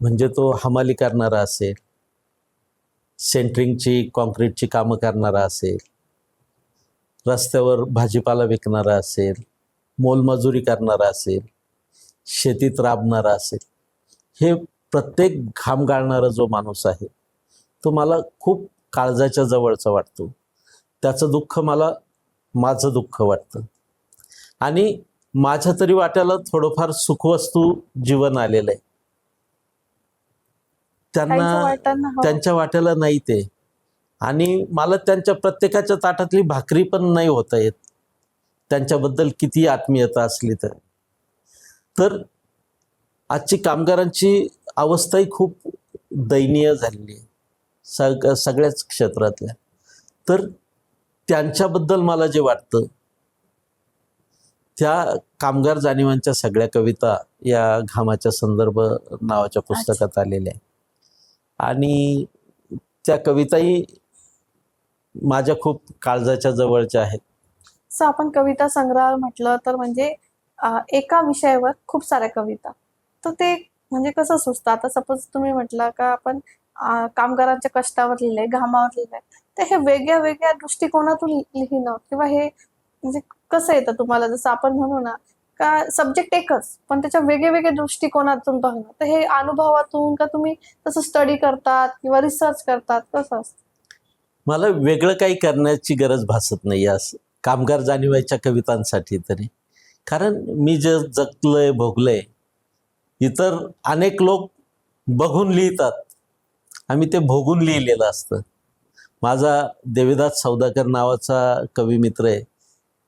म्हणजे तो हमाली करणारा असेल, सेंटरिंगची कॉन्क्रीटची कामं करणारा असेल, रस्त्यावर भाजीपाला विकणारा असेल, मोलमजुरी करणारा असेल, शेतीत राबणारा असेल, हे प्रत्येक घाम गाळणारा जो माणूस आहे तो मला खूप काळजाच्या जवळचा वाटतो. त्याचं दुःख मला माझं दुःख वाटतं. आणि माझ्या तरी वाट्याला थोडंफार सुखवस्तू जीवन आलेलं आहे, त्यांच्या वाट्याला नाही ते. आणि मला त्यांच्या प्रत्येकाच्या ताटातली भाकरी पण नाही होता येत, त्यांच्याबद्दल किती आत्मीयता असली तर आजची कामगारांची अवस्थाही खूप दयनीय झालेली आहे सगळ्याच क्षेत्रातल्या. तर त्यांच्याबद्दल मला जे वाटतं, त्या कामगार जाणीवांच्या सगळ्या कविता या घामाच्या संदर्भ नावाच्या पुस्तकात आलेल्या आहे आणि त्या कविताही माझ्या खूप काळजाच्या जवळच्या आहेत. असं आपण कविता संग्रह म्हटलं तर म्हणजे एका विषयावर खूप साऱ्या कविता, तर ते म्हणजे कसं सुचतं? आता सपोज तुम्ही म्हटलं का आपण कामगारांच्या कष्टावर लिहिलंय, घामावर लिहिलंय, तर हे वेगळ्या वेगळ्या दृष्टिकोनातून लिहिणं किंवा हे म्हणजे कसं येतं तुम्हाला? जसं आपण म्हणू ना का सब्जेक्ट एकच पण त्याच्या वेगळे वेगळे दृष्टिकोनातून बघणं, तर हे अनुभवातून का तुम्ही तसं स्टडी करतात किंवा रिसर्च करतात, कसं असतं? मला वेगळं काही करण्याची गरज भासत नाही असं कामगार जाणीवाच्या कवितांसाठी तरी. कारण मी जे जगलोय भोगलंय, इतर अनेक लोक बघून लिहितात, आम्ही ते भोगून लिहिलेलं असतं. माझा देवीदास सौदागर नावाचा कवी मित्र आहे,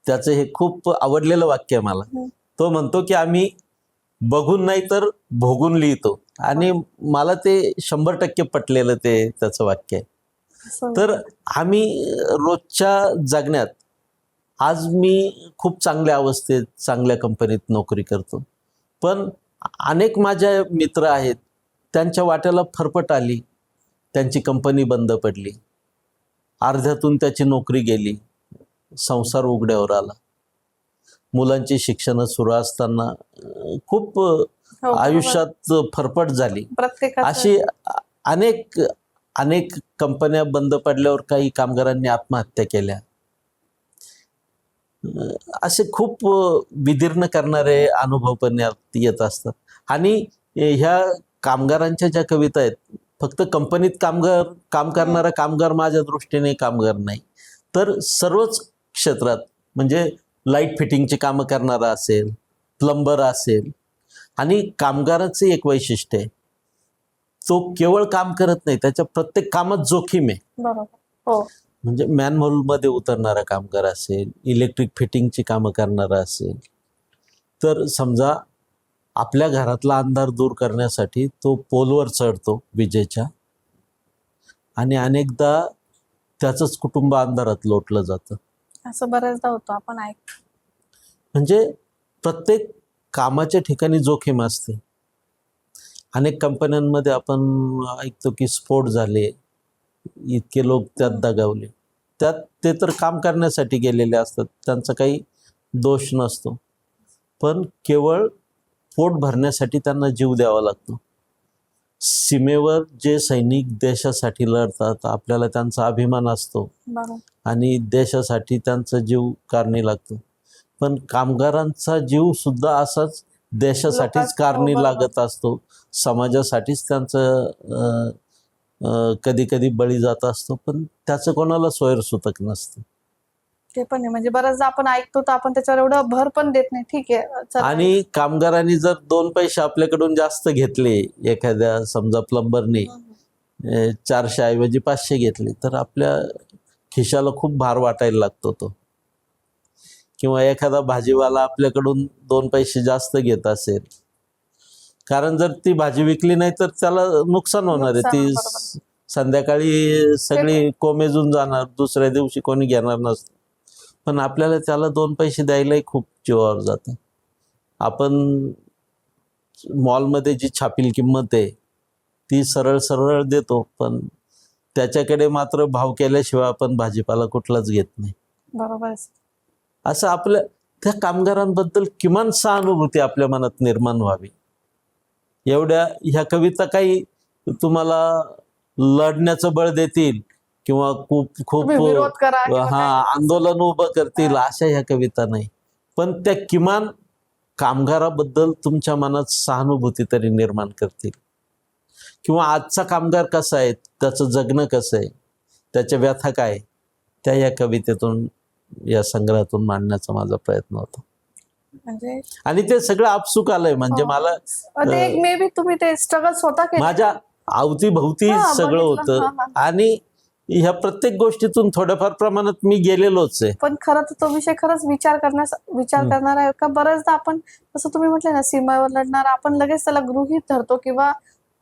त्याचं हे खूप आवडलेलं वाक्य आहे मला. तो म्हणतो की आम्ही बघून नाही तर भोगून लिहितो, आणि मला ते 100% पटलेलं ते त्याचं वाक्य आहे. तर आम्ही रोजच्या जगण्यात, आज मी खूप चांगल्या अवस्थेत चांगल्या कंपनीत नोकरी करतो, पण अनेक माझ्या मित्र आहेत त्यांच्या वाट्याला फरफट आली, त्यांची कंपनी बंद पडली, अर्ध्यातून त्याची नोकरी गेली, संसार उघड्यावर आला, मुलांची शिक्षण सुरू असताना खूप आयुष्यात फरफट झाली. अशी अनेक अनेक कंपन्या बंद पडल्यावर काही कामगारांनी आत्महत्या केल्या. असे खूप विदीर्ण करणारे अनुभव पण येत असतात. आणि ह्या कामगारांच्या ज्या कविता आहेत, फक्त कंपनीत काम करणारा कामगार माझ्या दृष्टीने कामगार नाही, तर सर्वच क्षेत्रात, म्हणजे लाईट फिटिंगची कामं करणारा असेल, प्लंबर असेल, आणि कामगाराचं एक वैशिष्ट्य आहे, तो केवळ काम करत नाही, त्याच्या प्रत्येक कामात जोखीम आहे. बरोबर, हो. म्हणजे मॅनहोलमध्ये उतरणारा कामगार असेल, इलेक्ट्रिक फिटिंगची कामं करणारा असेल, तर समजा आपल्या घरातला अंधार दूर करण्यासाठी तो पोलवर चढतो विजेच्या, आणि अनेकदा त्याचंच कुटुंब अंधारात लोटलं जातं. असं बऱ्याचदा होतं, आपण ऐकतो. म्हणजे प्रत्येक कामाच्या ठिकाणी जोखीम असते. अनेक कंपन्यांमध्ये आपण ऐकतो की स्फोट झाले, इतके लोक त्यात दगावले. त्यात ते तर काम करण्यासाठी गेलेले असतात, त्यांचा काही दोष नसतो, पण केवळ पोट भरण्यासाठी त्यांना जीव द्यावा लागतो. सीमेवर जे सैनिक देशासाठी लढतात, आपल्याला त्यांचा अभिमान असतो आणि देशासाठी त्यांचा जीव कारणी लागतो, पण कामगारांचा जीव सुद्धा असाच देशासाठीच कारणी लागत असतो, समाजासाठीच त्यांचं कधी कधी बळी जात असतो, पण त्याचं कोणाला सोयरसूतक नसतं. ते पण आहे, म्हणजे बऱ्याचदा आपण ऐकतो तर आपण त्याच्यावर एवढं भर पण देत नाही. ठीक आहे. आणि कामगारांनी जर 2 पैसे आपल्याकडून जास्त घेतले, एखाद्या समजा प्लंबरने 400 ऐवजी 500 घेतले, तर आपल्या खिशाला खूप भार वाटायला लागतो तो. किंवा एखादा भाजीवाला आपल्याकडून 2 पैसे जास्त घेत असेल, कारण जर ती भाजी विकली नाही तर त्याला नुकसान होणार आहे, ती संध्याकाळी सगळी कोमेजून जाणार, दुसऱ्या दिवशी कोणी घेणार नसतं, पण आपल्याला त्याला 2 पैसे द्यायलाही खूप जीवावर जातं. आपण मॉलमध्ये जी छापील किंमत आहे ती सरळ सरळ देतो, पण त्याच्याकडे मात्र भाव केल्याशिवाय आपण भाजीपाला कुठलाच घेत नाही. बरोबर. असं आपल्या त्या कामगारांबद्दल किमान सहानुभूती आपल्या मनात निर्माण व्हावी. एवढ्या ह्या कविता काही तुम्हाला लढण्याचं बळ देतील किंवा खूप खूप आंदोलन उभं करतील अशा ह्या कविता नाही, पण त्या किमान कामगाराबद्दल तुमच्या मनात सहानुभूती तरी निर्माण करतील. किंवा आजचा कामगार कसा आहे, त्याचं जगणं कसं आहे, त्याच्या व्यथा काय, त्या या कवितेतून, या संग्रहातून मांडण्याचा माझा प्रयत्न होता. म्हणजे आणि ते सगळं आपसुक आलंय. म्हणजे मला मे बी तुम्ही ते स्ट्रगल स्वतः केले, माझ्या अवतीभवती सगळं होतं, आणि ह्या प्रत्येक गोष्टीतून थोड्याफार प्रमाणात मी गेलेलोच आहे. पण खरं तर तो विषय खरंच विचार करणार आहे का? बऱ्याचदा आपण जसं तुम्ही म्हटले ना, सीमेवर लढणार आपण लगेच त्याला गृहीत धरतो किंवा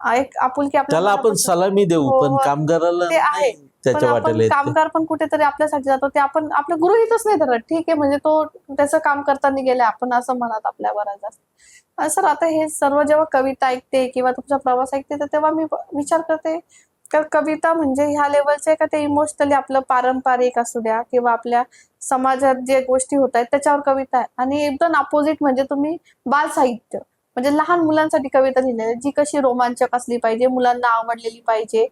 एक आपुलकी आपल्या त्याला आपण मनापासून- सलामी देऊ, हो, पण हो, कामगाराला ते आहे. नाही त्याच्या पण वाटेला आपण येत ते. कामगार पण कुठेतरी आपल्यासाठी जातो, ते आपण आपलं गृहीतच नाही धरत. ठीक आहे, म्हणजे तो त्याचं काम करताना गेले, आपण असं म्हणत आपल्या बऱ्याच असं. सर आता हे सर्व जेव्हा कविता ऐकते किंवा तुमचा प्रवास ऐकते, तर तेव्हा मी विचार करते का कविता म्हणजे ह्या लेवलचे का ते इमोशनली आपलं पारंपरिक असू द्या किंवा आपल्या समाजात जे गोष्टी होत आहेत त्याच्यावर कविता आहे, आणि एकदम अपोजिट म्हणजे तुम्ही बाल साहित्य म्हणजे लहान मुलांसाठी कविता लिहिलेली जी कशी रोमांचक असली पाहिजे, मुलांना आवडलेली पाहिजे,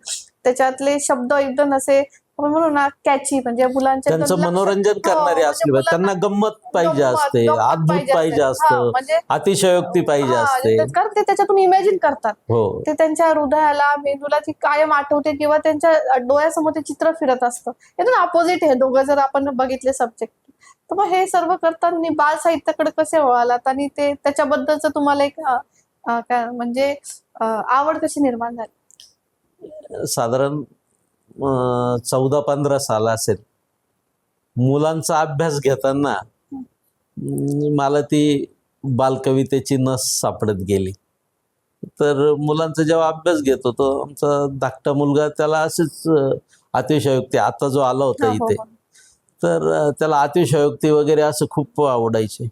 त्याच्यातले शब्द एकदम असे आपण म्हणू ना कॅची, म्हणजे मुलांच्या त्यांचं मनोरंजन करणारे असले पाहिजे, त्यांना गंमत पाहिजे असते, अद्भुत पाहिजे असतं, म्हणजे अतिशयोक्ती पाहिजे असते. कारण ते त्याच्यातून इमॅजिन करतात, हो, ते त्यांच्या हृदयाला मेंदूला ती कायम आठवते किंवा त्यांच्या डोळ्यासमोर ते चित्र फिरत असतं. एकदम अपोजिट आहे दोघं जर आपण बघितले सब्जेक्ट. तर मग हे सर्व करताना बाल साहित्याकडे कसे वळालात आणि ते त्याच्याबद्दलच तुम्हाला एक काय म्हणजे आवड कशी निर्माण झाली? साधारण 14-15 साल असेल. मुलांचा अभ्यास घेताना मला ती बालकवितेची नस सापडत गेली. तर मुलांचा जेव्हा अभ्यास घेत होतो, आमचा धाकटा मुलगा त्याला असेच अतिशयोक्ती, आता जो आला होता हो, इथे, हो. तर त्याला अतिशयोक्ती वगैरे असं खूप आवडायचे.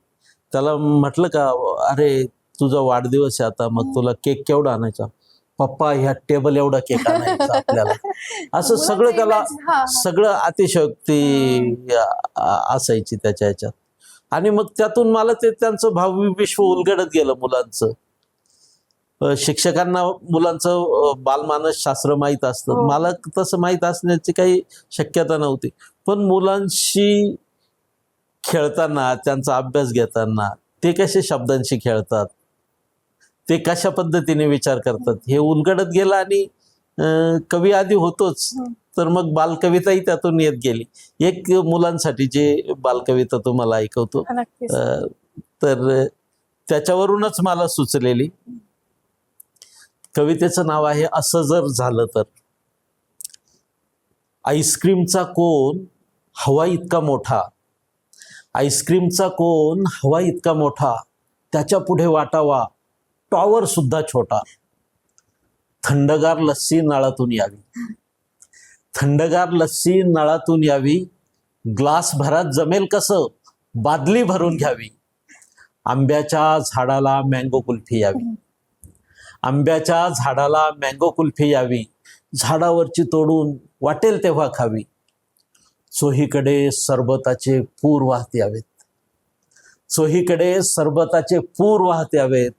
त्याला म्हटलं का, अरे तुझा वाढदिवस आहे आता, मग तुला केक केवढा आणायचा? पप्पा ह्या टेबल एवढा केक आणायचा आपल्याला. असं सगळं त्याला सगळं अतिशयोक्ती असायची त्याच्या ह्याच्यात. आणि मग त्यातून मला ते त्यांचं भावी विश्व उलगडत गेलं मुलांचं. शिक्षकांना मुलांचं बालमानस शास्त्र माहीत असतं, मला तसं माहीत असण्याची काही शक्यता नव्हती. पण मुलांशी खेळताना, त्यांचा अभ्यास घेताना ते कसे शब्दांशी खेळतात, ते कशा पद्धतीने विचार करतात, हे उलगडत गेलं. आणि कवी आधी होतोच, तर मग बालकविताही त्यातून येत गेली. एक मुलांसाठीची बालकविता तुम्हाला ऐकवतो. तर त्याच्यावरूनच मला सुचलेली कवितेचं नाव आहे असं जर झालं तर. आईस्क्रीमचा कोन हवा इतका मोठा, आईस्क्रीमचा कोन हवा इतका मोठा, त्याच्या पुढे वाटावा टॉवर सुद्धा छोटा. थंडगार लस्सी नळातून यावी, थंडगार लस्सी नळातून यावी, ग्लास भरात जमेल कसं, बादली भरून घ्यावी. आंब्याच्या झाडाला मँगो कुल्फी यावी, आंब्याच्या झाडाला मँगो कुल्फी यावी, झाडावरची तोडून वाटेल तेव्हा खावी. चोहीकडे सरबताचे पूर वाहत यावेत, चोहीकडे सरबताचे पूर वाहत यावेत,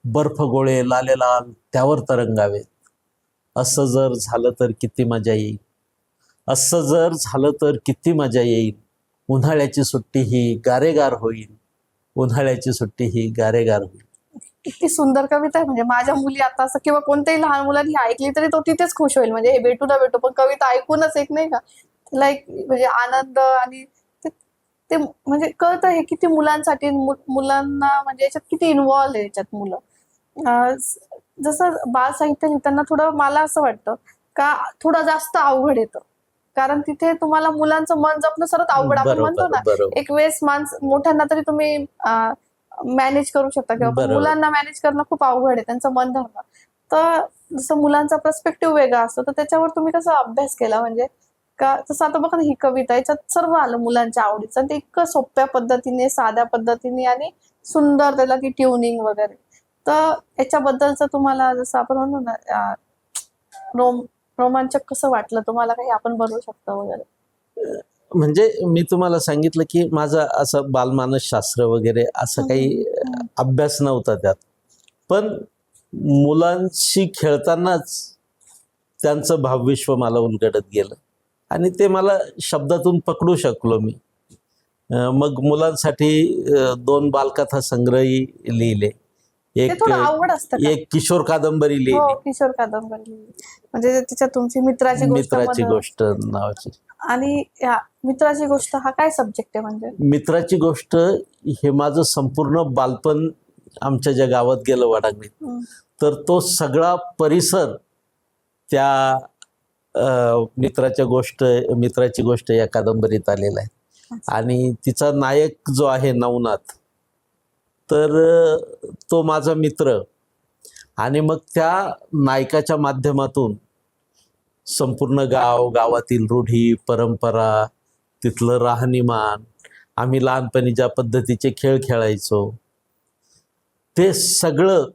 बर्फ गोळे लाले लाल त्यावर तरंगावेत. असं जर झालं तर किती मजा येईल, असं जर झालं तर किती मजा येईल. उन्हाळ्याची सुट्टी ही गारेगार होईल, उन्हाळ्याची सुट्टी ही गारेगार होईल. किती सुंदर कविता आहे. म्हणजे माझ्या मुली आता असं किंवा कोणत्याही लहान मुलांनी ऐकली तरी तो तिथेच खुश होईल. म्हणजे हे भेटू ना भेटू, पण कविता ऐकूनच एक नाही का तिला एक म्हणजे आनंद आणि ते म्हणजे कळतं हे किती मुलांसाठी, मुलांना म्हणजे याच्यात किती इन्व्हॉल्व आहे याच्यात मुलं. जसं बाल साहित्य लिहिताना थोडं मला असं वाटतं का थोडं जास्त अवघड येतं, कारण तिथे तुम्हाला मुलांचं मन जपणं सर्वात अवघड. आपण म्हणतो ना एक वेळेस मोठ्यांना तरी तुम्ही मॅनेज करू शकता किंवा मुलांना मॅनेज करणं खूप अवघड आहे, त्यांचं मन धरणं. तर जसं मुलांचा पर्स्पेक्टिव्ह वेगळा असतो, तर त्याच्यावर तुम्ही कसा अभ्यास केला? म्हणजे का जसं आता बघा ना ही कविता, याच्यात सर्व आलं मुलांच्या आवडीचं, ते इतकं सोप्या पद्धतीने, साध्या पद्धतीने आणि सुंदर त्याला ती ट्युनिंग वगैरे. तर याच्याबद्दलचं तुम्हाला जसं आपण म्हणतो ना रोमांचक कसं वाटलं तुम्हाला, काही आपण बनवू शकतो वगैरे? म्हणजे मी तुम्हाला सांगितलं की माझा असं बालमानस शास्त्र वगैरे असं काही अभ्यास नव्हता त्यात, पण मुलांशी खेळतानाच त्यांचं भावविश्व मला उलगडत गेलं आणि ते मला शब्दातून पकडू शकलो मी. मग मुलांसाठी 2 बालकथा संग्रही लिहिले, एक किशोर कादंबरी लिहिली, किशोर कादंबरी म्हणजे तिच्यात तुमची मित्राची गोष्ट नावाची. आणि मित्राची गोष्ट हा काय सब्जेक्ट आहे? म्हणजे मित्राची गोष्ट हे माझं संपूर्ण बालपण आमच्या ज्या गावात गेलं वाडांगणीत, तर तो सगळा परिसर त्या मित्राची गोष्ट या कादंबरीत आलेला आहे. आणि तिचा नायक जो आहे नवनाथ, तर तो माझा मित्र. आणि मग त्या नायकाच्या माध्यमातून संपूर्ण गावातील रूढी परंपरा, तिथलं राहणीमान, आम्ही लहानपणी ज्या पद्धतीचे खेळ खेळायचो, ते सगळं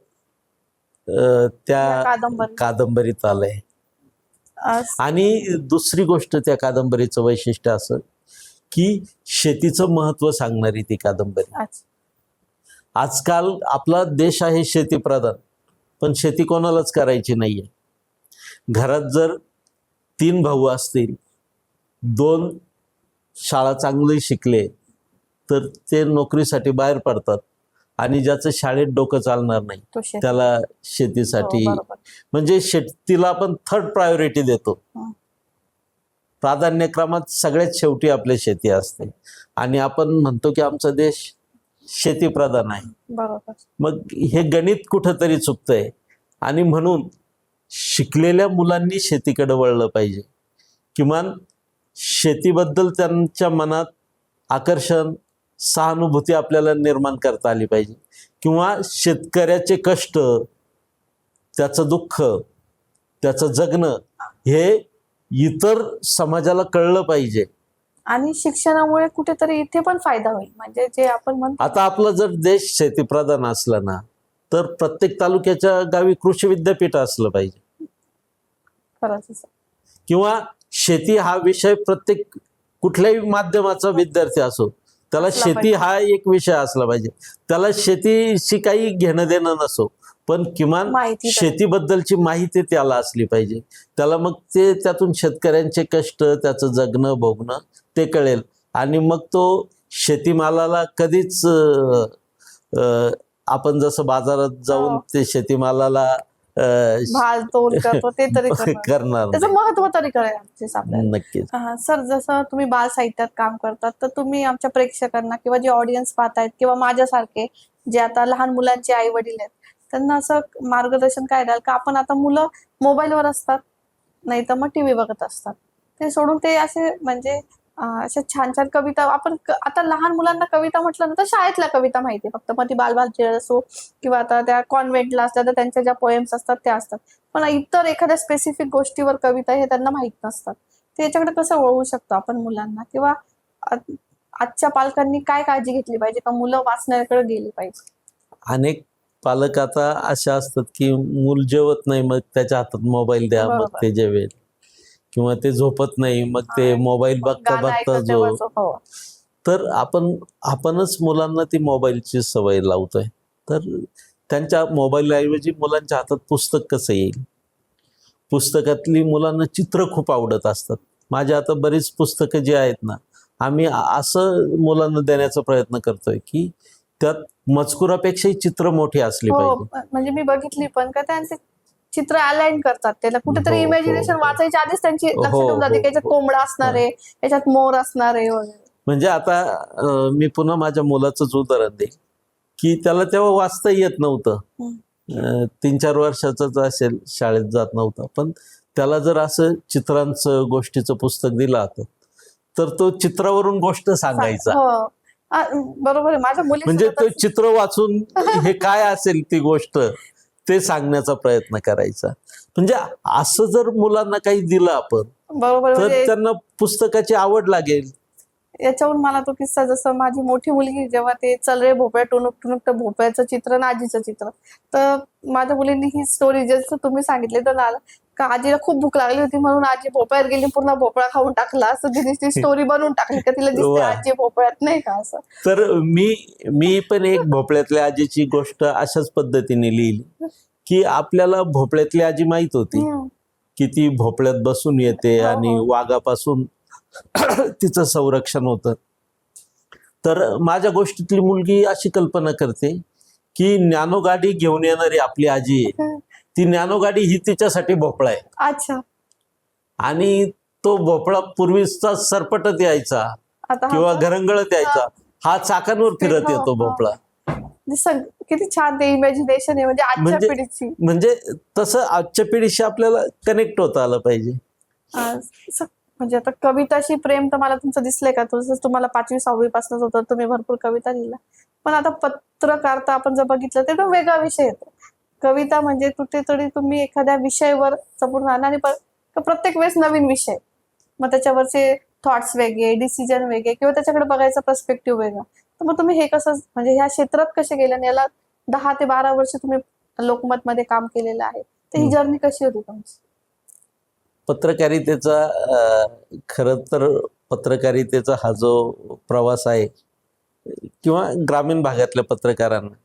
त्या कादंबरीत आलंय. आणि दुसरी गोष्ट त्या कादंबरीचं वैशिष्ट्य असं की शेतीचं महत्व सांगणारी ती कादंबरी. आजकाल आपला देश आहे शेतीप्रधान, पण शेती कोणालाच करायची नाहीये. घरात जर 3 भाऊ असतील, 2 शाळा चांगले शिकले तर ते नोकरीसाठी बाहेर पडतात, आणि ज्याचं शाळेत डोकं चालणार नाही त्याला शेतीसाठी म्हणजे शेतीला आपण 3rd प्रायोरिटी देतो. प्राधान्यक्रमात सगळ्यात शेवटी आपली शेती असते, आणि आपण म्हणतो की आमचा देश शेतीप्रधान आहे. मग हे गणित कुठंतरी चुकतंय, आणि म्हणून शिकलेल्या मुलांनी शेतीकडे वळलं पाहिजे. किमान शेतीबद्दल त्यांच्या मनात आकर्षण, सहानुभूती आपल्याला निर्माण करता आली पाहिजे. किंवा शेतकऱ्याचे कष्ट, त्याचं दुःख, त्याचं जगणं हे इतर समाजाला कळलं पाहिजे. आणि शिक्षणामुळे कुठेतरी इथे पण फायदा होईल. म्हणजे जे आपण म्हणतो, आता आपला जर देश शेतीप्रधान असला ना, तर प्रत्येक तालुक्याच्या गावी कृषी विद्यापीठ असलं पाहिजे. किंवा शेती हा विषय प्रत्येक कुठल्याही माध्यमाचा विद्यार्थी असो, त्याला शेती हा एक विषय असला पाहिजे. त्याला शेतीशी काही घेणं देणं नसो, पण किमान शेतीबद्दलची माहिती त्याला असली पाहिजे. त्याला मग ते त्यातून शेतकऱ्यांचे कष्ट, त्याचं जगणं भोगणं ते कळेल. आणि मग तो शेतीमालाला कधीच आपण जसं बाजारात जाऊन ते शेतीमालाला करणार, त्याचं महत्व तरी कळेल नक्कीच. सर, जसं तुम्ही बाल साहित्यात काम करतात, तर तुम्ही आमच्या प्रेक्षकांना किंवा जे ऑडियन्स पाहतायत किंवा माझ्यासारखे जे आता लहान मुलांचे आई वडील आहेत, त्यांना असं मार्गदर्शन काय द्याल का? आपण आता मुलं मोबाईलवर असतात, नाही तर मग टीव्ही बघत असतात, ते सोडून ते असे म्हणजे अशा छान छान कविता, आपण आता लहान मुलांना कविता म्हटलं ना तर शाळेतल्या कविता माहिती फक्त, मग ती बालभारती असो किंवा आता त्या कॉन्व्हेंटला असल्या तर त्यांच्या ज्या पोएम्स असतात त्या असतात, पण इतर एखाद्या स्पेसिफिक गोष्टीवर कविता हे त्यांना माहित नसतात. त्याच्याकडे कसं वळवू शकतो आपण मुलांना? किंवा आजच्या पालकांनी काय काळजी घेतली पाहिजे का मुलं वाचण्याकडे गेली पाहिजे? अनेक पालक आता अशा असतात की मूल जेवत नाही, मग त्याच्या हातात मोबाईल द्या, मग ते जेवेल. किंवा ते झोपत नाही, मग ते मोबाईल बघता बघता तर आपणच मुलांना ती मोबाईलची सवय लावतोय. तर त्यांच्या मोबाईलऐवजी मुलांच्या हातात पुस्तक कसं येईल? पुस्तकातली मुलांना चित्र खूप आवडत असतात. माझ्या आता बरीच पुस्तकं जी आहेत ना, आम्ही असं मुलांना देण्याचा प्रयत्न करतोय की त्यात मजकुरापेक्षाही चित्र मोठी असली पाहिजे. म्हणजे मी बघितली पण का त्यांचे चित्र अलाइन करतात, त्याला कुठेतरी इमॅजिनेशन वाचायच्या आधीच त्यांची लक्षात येऊन जाते की याच्यात कोंबडा असणार आहे, याच्यात मोर असणार आहे वगैरे. म्हणजे आता मी पुन्हा माझ्या मुलाचंच उदाहरण देईल की त्याला तेव्हा वाचता येत नव्हतं, 3-4 वर्षाचाच असेल, शाळेत जात नव्हता, पण त्याला जर असं चित्रांचं गोष्टीचं पुस्तक दिलं होतं तर तो चित्रावरून गोष्ट सांगायचा. बरोबर आहे, माझ्या मुली म्हणजे तो चित्र वाचून हे काय असेल ती गोष्ट ते सांगण्याचा प्रयत्न करायचा. म्हणजे असं जर मुलांना काही दिलं आपण, बरोबर, तर त्यांना पुस्तकाची आवड लागेल. याच्यावरून मला तो किस्सा, जसं माझी मोठी मुलगी जेव्हा ते चल रे भोपळ्या टुनुक टुनुक, तर भोपळ्याचं चित्र आणि आजीचं चित्र, तर माझ्या मुलींनी ही स्टोरी जसं तुम्ही सांगितले तर का आजीला खूप भूक लागली होती म्हणून आजी भोपळ्यात गेली, पूर्ण भोपळा खाऊन टाकला, असं तिने ती स्टोरी बनवून टाकली का तिला दिसते आजी भोपळ्यात, नाही का असं. तर मी पण एक भोपळ्यातल्या आजीची गोष्ट अशाच पद्धतीने लिहिली की आपल्याला भोपळ्यातली आजी माहित होती की ती भोपळ्यात बसून येते आणि वाघापासून तिचं संरक्षण होतं. तर माझ्या गोष्टीतली मुलगी अशी कल्पना करते की नॅनो गाडी घेऊन येणारी आपली आजी आहे, ती नॅनो गाडी ही तिच्यासाठी भोपळा आहे. अच्छा. आणि तो भोपळा पूर्वीचा सरपटत यायचा किंवा घरंगळत यायचा, हा चाकांवर फिरत येतो भोपळा. किती छान ते इमॅजिनेशन आहे, म्हणजे आजच्या पिढीची. म्हणजे तसं आजच्या पिढीशी आपल्याला कनेक्ट होता आलं पाहिजे. म्हणजे आता कविताशी प्रेम तर मला तुमचं दिसलंय का, तसंच तुम्हाला 5वी 6वी पासूनच होतं, तुम्ही भरपूर कविता लिहिल्या. पण आता पत्रकारिता आपण जर बघितलं तर तो वेगळा विषय येतो. कविता म्हणजे कुठेतरी तुम्ही एखाद्या विषयावर जपून राहणार आणि प्रत्येक वेळेस नवीन विषय, मग त्याच्यावरचे थॉट्स वेगळे, डिसिजन वेगळे किंवा त्याच्याकडे बघायचा पर्स्पेक्टिव्ह वेगळा. तर मग तुम्ही हे कसं म्हणजे ह्या क्षेत्रात कसे गेले आणि याला 10 ते 12 वर्ष तुम्ही लोकमत मध्ये काम केलेलं आहे, तर ही जर्नी कशी होती तुमची? पत्रकारितेचा खरं तर पत्रकारितेचा हा जो प्रवास आहे किंवा ग्रामीण भागातल्या पत्रकारांना,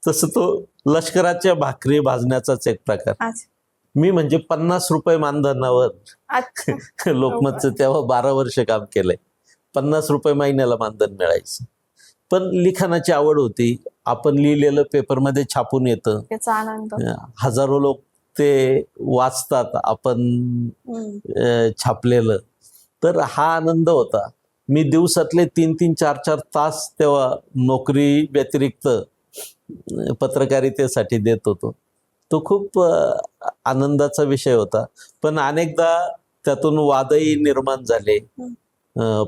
तसं तो लष्कराच्या भाकरी भाजण्याचाच एक प्रकार. अच्छा. मी म्हणजे 50 रुपये मानधनावर अच्छा. लोकमतचं तेव्हा 12 वर्ष काम केलंय. 50 रुपये महिन्याला मानधन मिळायचं. पण लिखाणाची आवड होती. आपण लिहिलेलं पेपरमध्ये छापून येतं. त्याचा आनंद. हजारो लोक ते वाचतात आपण छापलेलं. तर हा आनंद होता. मी दिवसातले 3-3, 4-4 तास तेव्हा नोकरी व्यतिरिक्त पत्रकारितेसाठी देत होतो. तो खूप आनंदाचा विषय होता. पण अनेकदा त्यातून वादही निर्माण झाले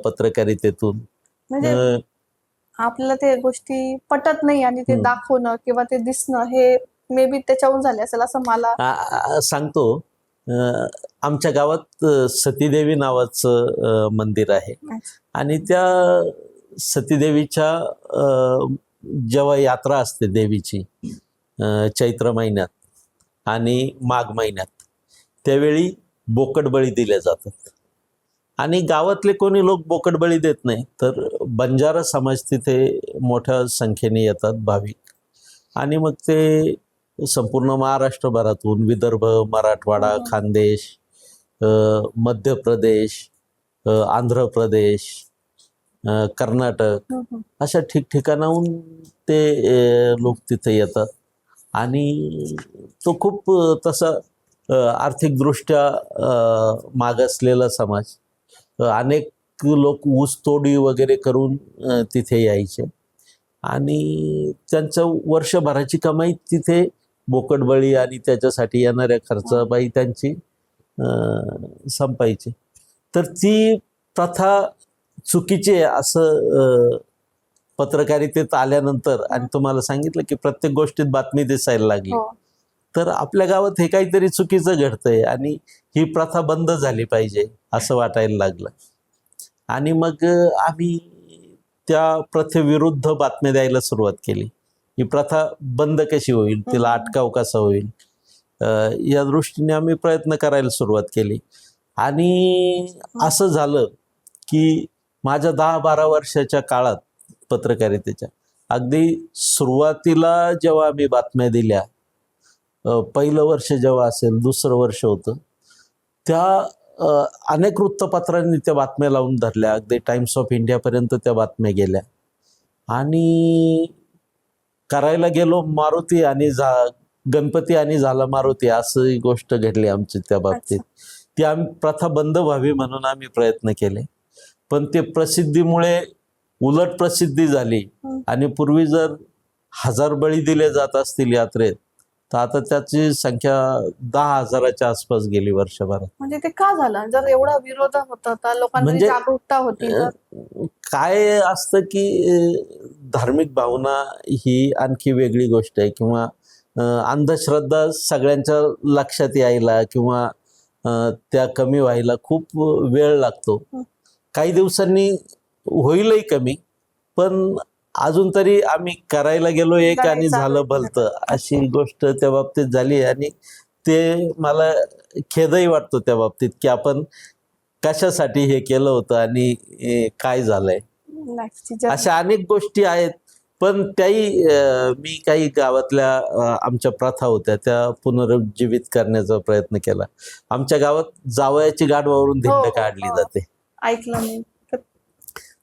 पत्रकारितेतून. म्हणजे आपल्याला ते गोष्टी पटत नाही आणि ते दाखवणं किंवा ते दिसणं हे मे बी त्याच्याहून झाले असेल असं मला सांगतो. आमच्या गावात सतीदेवी नावाचं मंदिर आहे आणि त्या सतीदेवीच्या जेव्हा यात्रा असते देवीची चैत्र महिन्यात आणि माघ महिन्यात, त्यावेळी बोकडबळी दिले जातात आणि गावातले कोणी लोक बोकडबळी देत नाही. तर बंजारा समाज तिथे मोठ्या संख्येने येतात भाविक आणि मग ते संपूर्ण महाराष्ट्रभरातून विदर्भ, मराठवाडा, खानदेश, मध्य प्रदेश, आंध्र प्रदेश, कर्नाटक अशा ठिकठिकाणाहून ते लोक तिथे येतात आणि तो खूप तसा आर्थिकदृष्ट्या मागासलेला समाज. अनेक लोक ऊसतोडी वगैरे करून तिथे यायचे आणि त्यांचं वर्षभराची कमाई तिथे बोकडबळी आणि त्याच्यासाठी येणाऱ्या खर्चाबाई त्यांची संपायची. तर ती प्रथा चुकीची आहे असं पत्रकारितेत आल्यानंतर आणि तुम्हाला सांगितलं की प्रत्येक गोष्टीत बातमी दिसायला लागली. तर आपल्या गावात हे काहीतरी चुकीचं घडतंय आणि ही प्रथा बंद झाली पाहिजे असं वाटायला लागलं आणि मग आम्ही त्या प्रथेविरुद्ध बातम्या द्यायला सुरुवात केली. ही प्रथा बंद कशी होईल, तिला अटकाव कसा होईल, या दृष्टीने आम्ही प्रयत्न करायला सुरुवात केली आणि असं झालं की माझ्या 10-12 वर्षाच्या काळात पत्रकारितेच्या अगदी सुरुवातीला जेव्हा आम्ही बातम्या दिल्या, पहिलं वर्ष जेव्हा असेल, दुसरं वर्ष होतं, त्या अनेक वृत्तपत्रांनी त्या बातम्या लावून धरल्या. अगदी टाइम्स ऑफ इंडियापर्यंत त्या बातम्या गेल्या आणि करायला गेलो मारुती आणि गणपती आणि झाला मारुती असं गोष्ट घडली आमची त्या बाबतीत. ती आम्ही प्रथा बंद व्हावी म्हणून आम्ही प्रयत्न केले, पण ते प्रसिद्धीमुळे उलट प्रसिद्धी झाली आणि पूर्वी जर 1000 बळी दिले जात असतील यात्रेत, तर आता त्याची संख्या 10,000च्या आसपास गेली वर्षभरात. म्हणजे ते का झालं? जर एवढा विरोध होता तर लोकांमध्ये जागरूकता होती तर काय असतं की धार्मिक भावना ही आणखी वेगळी गोष्ट आहे किंवा अंधश्रद्धा सगळ्यांच्या लक्षात यायला किंवा त्या कमी व्हायला खूप वेळ लागतो. काही दिवसांनी होईलही कमी, पण अजून तरी आम्ही करायला गेलो एक आणि झालं भलतं अशी गोष्ट त्या बाबतीत झाली आणि ते मला खेदही वाटतो त्या बाबतीत की आपण कशासाठी हे केलं होतं आणि काय झालंय. अशा अनेक गोष्टी आहेत, पण त्याही मी काही गावातल्या आमच्या प्रथा होत्या त्या पुनरुज्जीवित करण्याचा प्रयत्न केला. आमच्या गावात जावयाची गाढवावरून धिंड काढली जाते, ऐकलं मी.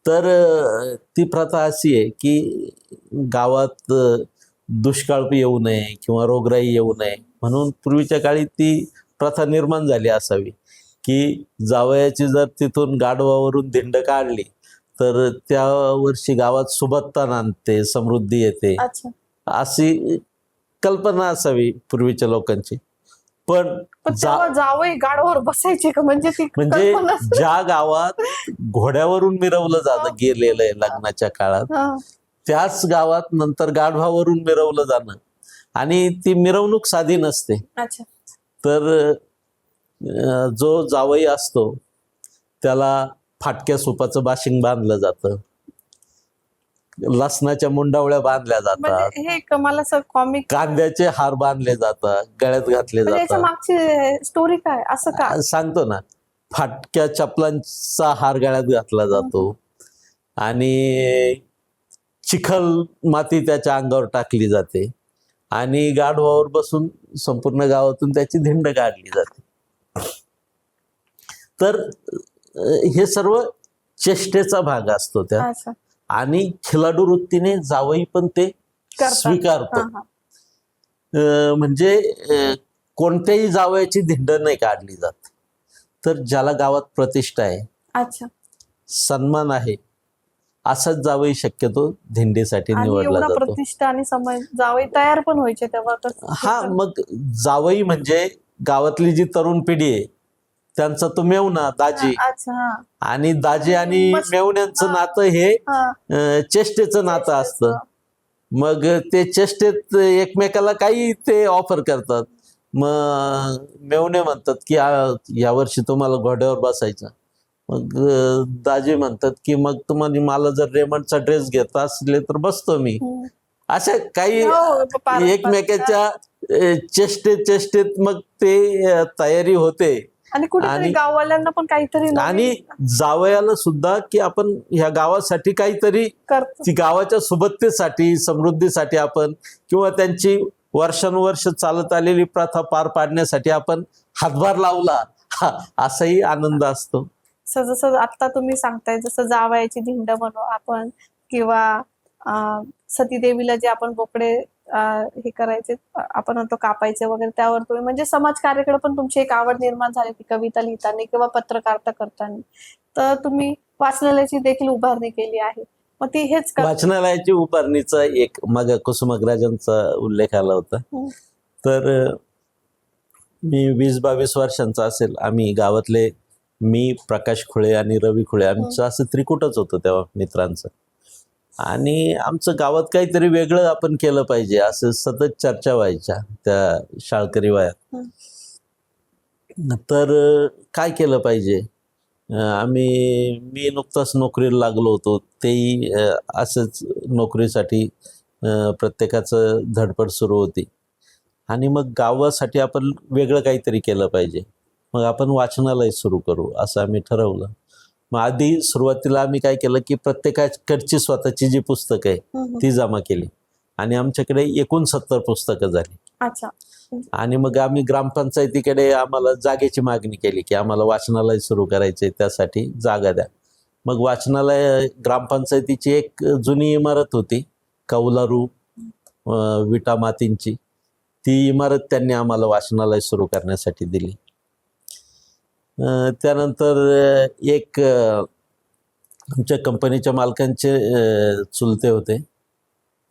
तर ती प्रथा अशी आहे की गावात दुष्काळ येऊ नये किंवा रोगराई येऊ नये म्हणून पूर्वीच्या काळी ती प्रथा निर्माण झाली असावी की जावयाची जर तिथून गाढवावरून धिंड काढली तर त्या वर्षी गावात सुबत्ता नांदते, समृद्धी येते, अशी कल्पना असावी पूर्वीच्या लोकांची. पण तेव्हा जावई गाडवावर बसायचे का? म्हणजे ती म्हणजे कल्पनाच- ज्या गावात घोड्यावरून मिरवलं जातं गेलेलं आहे लग्नाच्या काळात, हा. त्याच गावात नंतर गाढवावरून मिरवलं जाणं, आणि ती मिरवणूक साधी नसते. अच्छा. तर जो जावई असतो त्याला फाटक्या सुपाचं बाशिंग बांधलं जातं, लसणाच्या मुंडावळ्या बांधल्या जातात, म्हणजे हे एक मला असं कॉमिक, कांद्याचे हार बांधले जातात, गळ्यात घातले म्हणजे याच्या जातात. मागची स्टोरी काय असं का? सांगतो ना, फाटक्या चपलांचा हार गळ्यात घातला जातो आणि चिखल माती त्याच्या अंगावर टाकली जाते आणि गाढवावर बसून संपूर्ण गावातून त्याची धिंड काढली जाते. तर हे सर्व चेष्टेचा भाग असतो त्या, अच्छा. आणि खिलाडू वृत्तीने जावई पण ते करतात. स्वीकारतो. हा, हा. म्हणजे कोणत्याही जावयाची धिंड नाही काढली जात. तर ज्याला गावात प्रतिष्ठा आहे, अच्छा. सन्मान आहे, असाच जावई शक्यतो धिंडीसाठी आणि निवडला एवढा जातो. प्रतिष्ठा आणि समय जावई तयार पण व्हायचे तेव्हा कसं? हा, मग जावई म्हणजे गावातली जी तरुण पिढी आहे त्यांचा तो मेवणा, दाजी. अच्छा. हा. आणि दाजी आणि मस्त. मेवण्यांचं नातं हे हा. चेष्टेचं नातं असतं. मग ते चेष्टेत एकमेकाला काही ते ऑफर करतात. मग मेवणे म्हणतात की यावर्षी तुम्हाला घोड्यावर बसायचं. मग दाजी म्हणतात की मग तुम्हाला मला जर रेमंडचा ड्रेस घेता असले तर बसतो मी. अशा काही एकमेकाच्या चेष्टेत मग ते तयारी होते. आणि कुठेतरी गाववाल्यांना पण काहीतरी नवीन आणि जावयाला सुद्धा की आपण ह्या गावासाठी काहीतरी, करतो. ती गावाच्या सुबत्तेसाठी, समृद्धीसाठी आपण, किंवा त्यांची वर्षानुवर्ष चालत आलेली प्रथा पार पाडण्यासाठी आपण हातभार लावला, असाही आनंद असतो. जसं आता तुम्ही सांगताय, जसं जावयाची धिंड म्हणू आपण, किंवा सतीदेवीला जे आपण बोकडे हे करायचे, आपण म्हणतो कापायचे वगैरे, त्यावर तुम्ही म्हणजे समाजकार्याकडे पण तुमची एक आवड निर्माण झाली ती कविता लिहिताना किंवा पत्रकारिता करताना. तर तुम्ही वाचनालयाची देखील उभारणी केली आहे. मग ती हेच वाचनालयाची उभारणीचा एक मग कुसुमाग्रजांचा उल्लेख आला होता. तर मी 20-22 वर्षांचा असेल, आम्ही गावातले, मी, प्रकाश खुळे आणि रवी खुळे, आमचं असं त्रिकुटच होतं तेव्हा मित्रांचं. आणि आमचं गावात काहीतरी वेगळं आपण केलं पाहिजे असं सतत चर्चा व्हायच्या त्या शाळकरी वयात. तर काय केलं पाहिजे? मी नुकताच नोकरीला लागलो होतो, तेही असंच नोकरीसाठी प्रत्येकाचं धडपड सुरू होती. आणि मग गावासाठी आपण वेगळं काहीतरी केलं पाहिजे. मग आपण वाचनालय सुरू करू असं आम्ही ठरवलं. मग आधी सुरुवातीला आम्ही काय केलं की प्रत्येकाकडची स्वतःची जी पुस्तकं आहे ती जमा केली, आणि आमच्याकडे 69 पुस्तकं झाली. अच्छा. आणि मग आम्ही ग्रामपंचायतीकडे आम्हाला जागेची मागणी केली की आम्हाला वाचनालय सुरू करायचे, त्यासाठी जागा द्या. मग वाचनालय, ग्रामपंचायतीची एक जुनी इमारत होती कौलारू विटा मातींची, ती इमारत त्यांनी आम्हाला वाचनालय सुरू करण्यासाठी दिली. त्यानंतर एक आमच्या कंपनीच्या मालकांचे चुलते होते,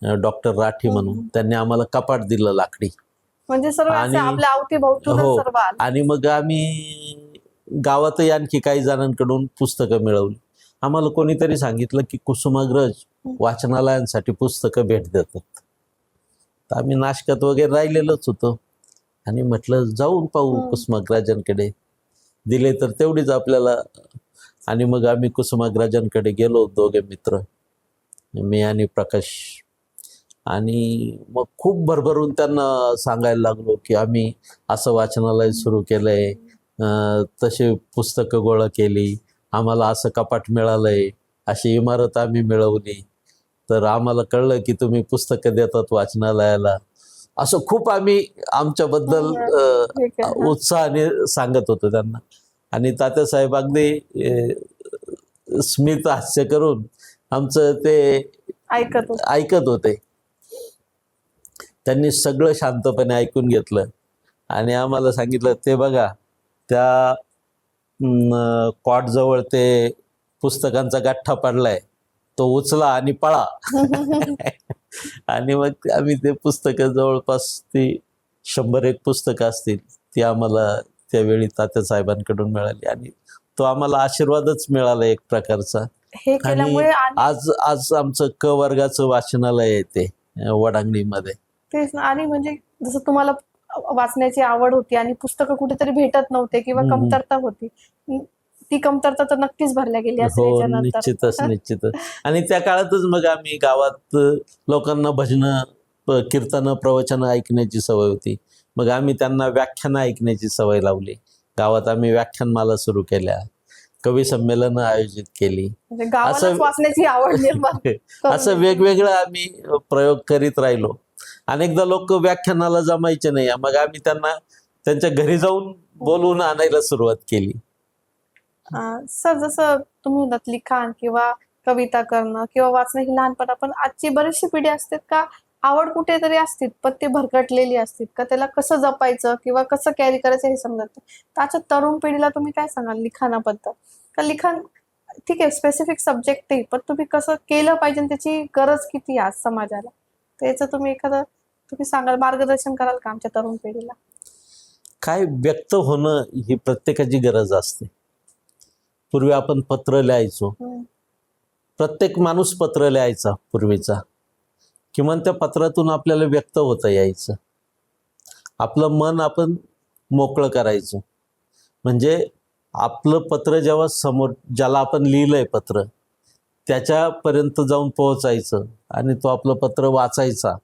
डॉक्टर राठी म्हणून, त्यांनी आम्हाला कपाट दिलं लाकडी. म्हणजे सर्व आपल्या अवतीभोवतीच सर्व आलं. आणि मग आम्ही गावातही आणखी काही जणांकडून पुस्तकं मिळवली. आम्हाला कोणीतरी सांगितलं की कुसुमाग्रज वाचनालयांसाठी पुस्तकं भेट देतात. तर आम्ही नाशकात वगैरे राहिलेलोच होतो आणि म्हटलं जाऊन पाहू कुसुमाग्रजांकडे, दिले तर तेवढीच आपल्याला. आणि मग आम्ही कुसुमाग्रजांकडे गेलो, दोघे मित्र, मी आणि प्रकाश. आणि मग खूप भरभरून त्यांना सांगायला लागलो की आम्ही असं वाचनालय सुरू केलंय, तसे पुस्तकं गोळा केली, आम्हाला असं कपाट मिळालंय, अशी इमारत आम्ही मिळवली, तर आम्हाला कळलं की तुम्ही पुस्तकं देतात वाचनालयाला. असं खूप आम्ही आमच्याबद्दल उत्साहाने सांगत होतो त्यांना. आणि तात्यासाहेब अगदी स्मित हास्य करून आमचं ते ऐकत होते. त्यांनी सगळं शांतपणे ऐकून घेतलं आणि आम्हाला सांगितलं, ते बघा त्या कॉटजवळ ते पुस्तकांचा गठ्ठा पडलाय, तो उचला आणि पळा. आणि मग आम्ही ते पुस्तकं, जवळपास ती 100-1 पुस्तकं असतील, ती आम्हाला त्यावेळी तात्यासाहेबांकडून मिळाली आणि तो आम्हाला आशीर्वादच मिळाला एक प्रकारचा. हे आणि केल्यामुळे आज आज आमचं क वर्गाचं वाचनालय आहे ते वडांगणीमध्ये. तेच ना. आणि म्हणजे जसं तुम्हाला वाचण्याची आवड होती आणि पुस्तकं कुठेतरी भेटत नव्हते किंवा कमतरता होती, ती कमतरता तर नक्कीच भरल्या गेली असेल हो, याच्यानंतर. निश्चितच. आणि त्या काळातच मग आम्ही गावात लोकांना भजनं, कीर्तनं, प्रवचनं ऐकण्याची सवय होती. मग आम्ही त्यांना व्याख्यानं ऐकण्याची सवय लावली. गावात आम्ही व्याख्यानमाला सुरू केल्या, कवी संमेलनं आयोजित केली. म्हणजे गावालाच वाचण्याची आवड निर्माण करून असं दिली. वेगवेगळं आम्ही प्रयोग करीत राहिलो. अनेकदा लोक व्याख्यानाला जमायचे नाही, मग आम्ही त्यांना त्यांच्या घरी जाऊन बोलवून आणायला सुरुवात केली. सर, जसं तुम्ही म्हणत लिखाण किंवा कविता करणं किंवा वाचणं ही लहानपणा, पण आजची बरीचशी पिढी असतात का आवड कुठेतरी असतील पण ते भरकटलेली असतील का त्याला कसं जपायचं किंवा कसं कॅरी करायचं हे समजत नाही. तर आजच्या तरुण पिढीला तुम्ही काय सांगाल लिखाणाबद्दल? का लिखाण ठीक आहे स्पेसिफिक सब्जेक्ट आहे, पण तुम्ही कसं केलं पाहिजे आणि त्याची गरज किती आहे आज समाजाला, त्याचं तुम्ही सांगाल, मार्गदर्शन कराल का आमच्या तरुण पिढीला? काय व्यक्त होणं ही प्रत्येकाची गरज असते. पूर्वी आपण पत्र लिहायचो, प्रत्येक माणूस पत्र लिहायचा पूर्वीचा. किमान त्या पत्रातून आपल्याला व्यक्त होता यायचं, आपलं मन आपण मोकळं करायचो. म्हणजे आपलं पत्र जेव्हा समोर ज्याला आपण लिहिलंय पत्र त्याच्यापर्यंत जाऊन पोहोचायचं आणि तो आपलं पत्र वाचायचा,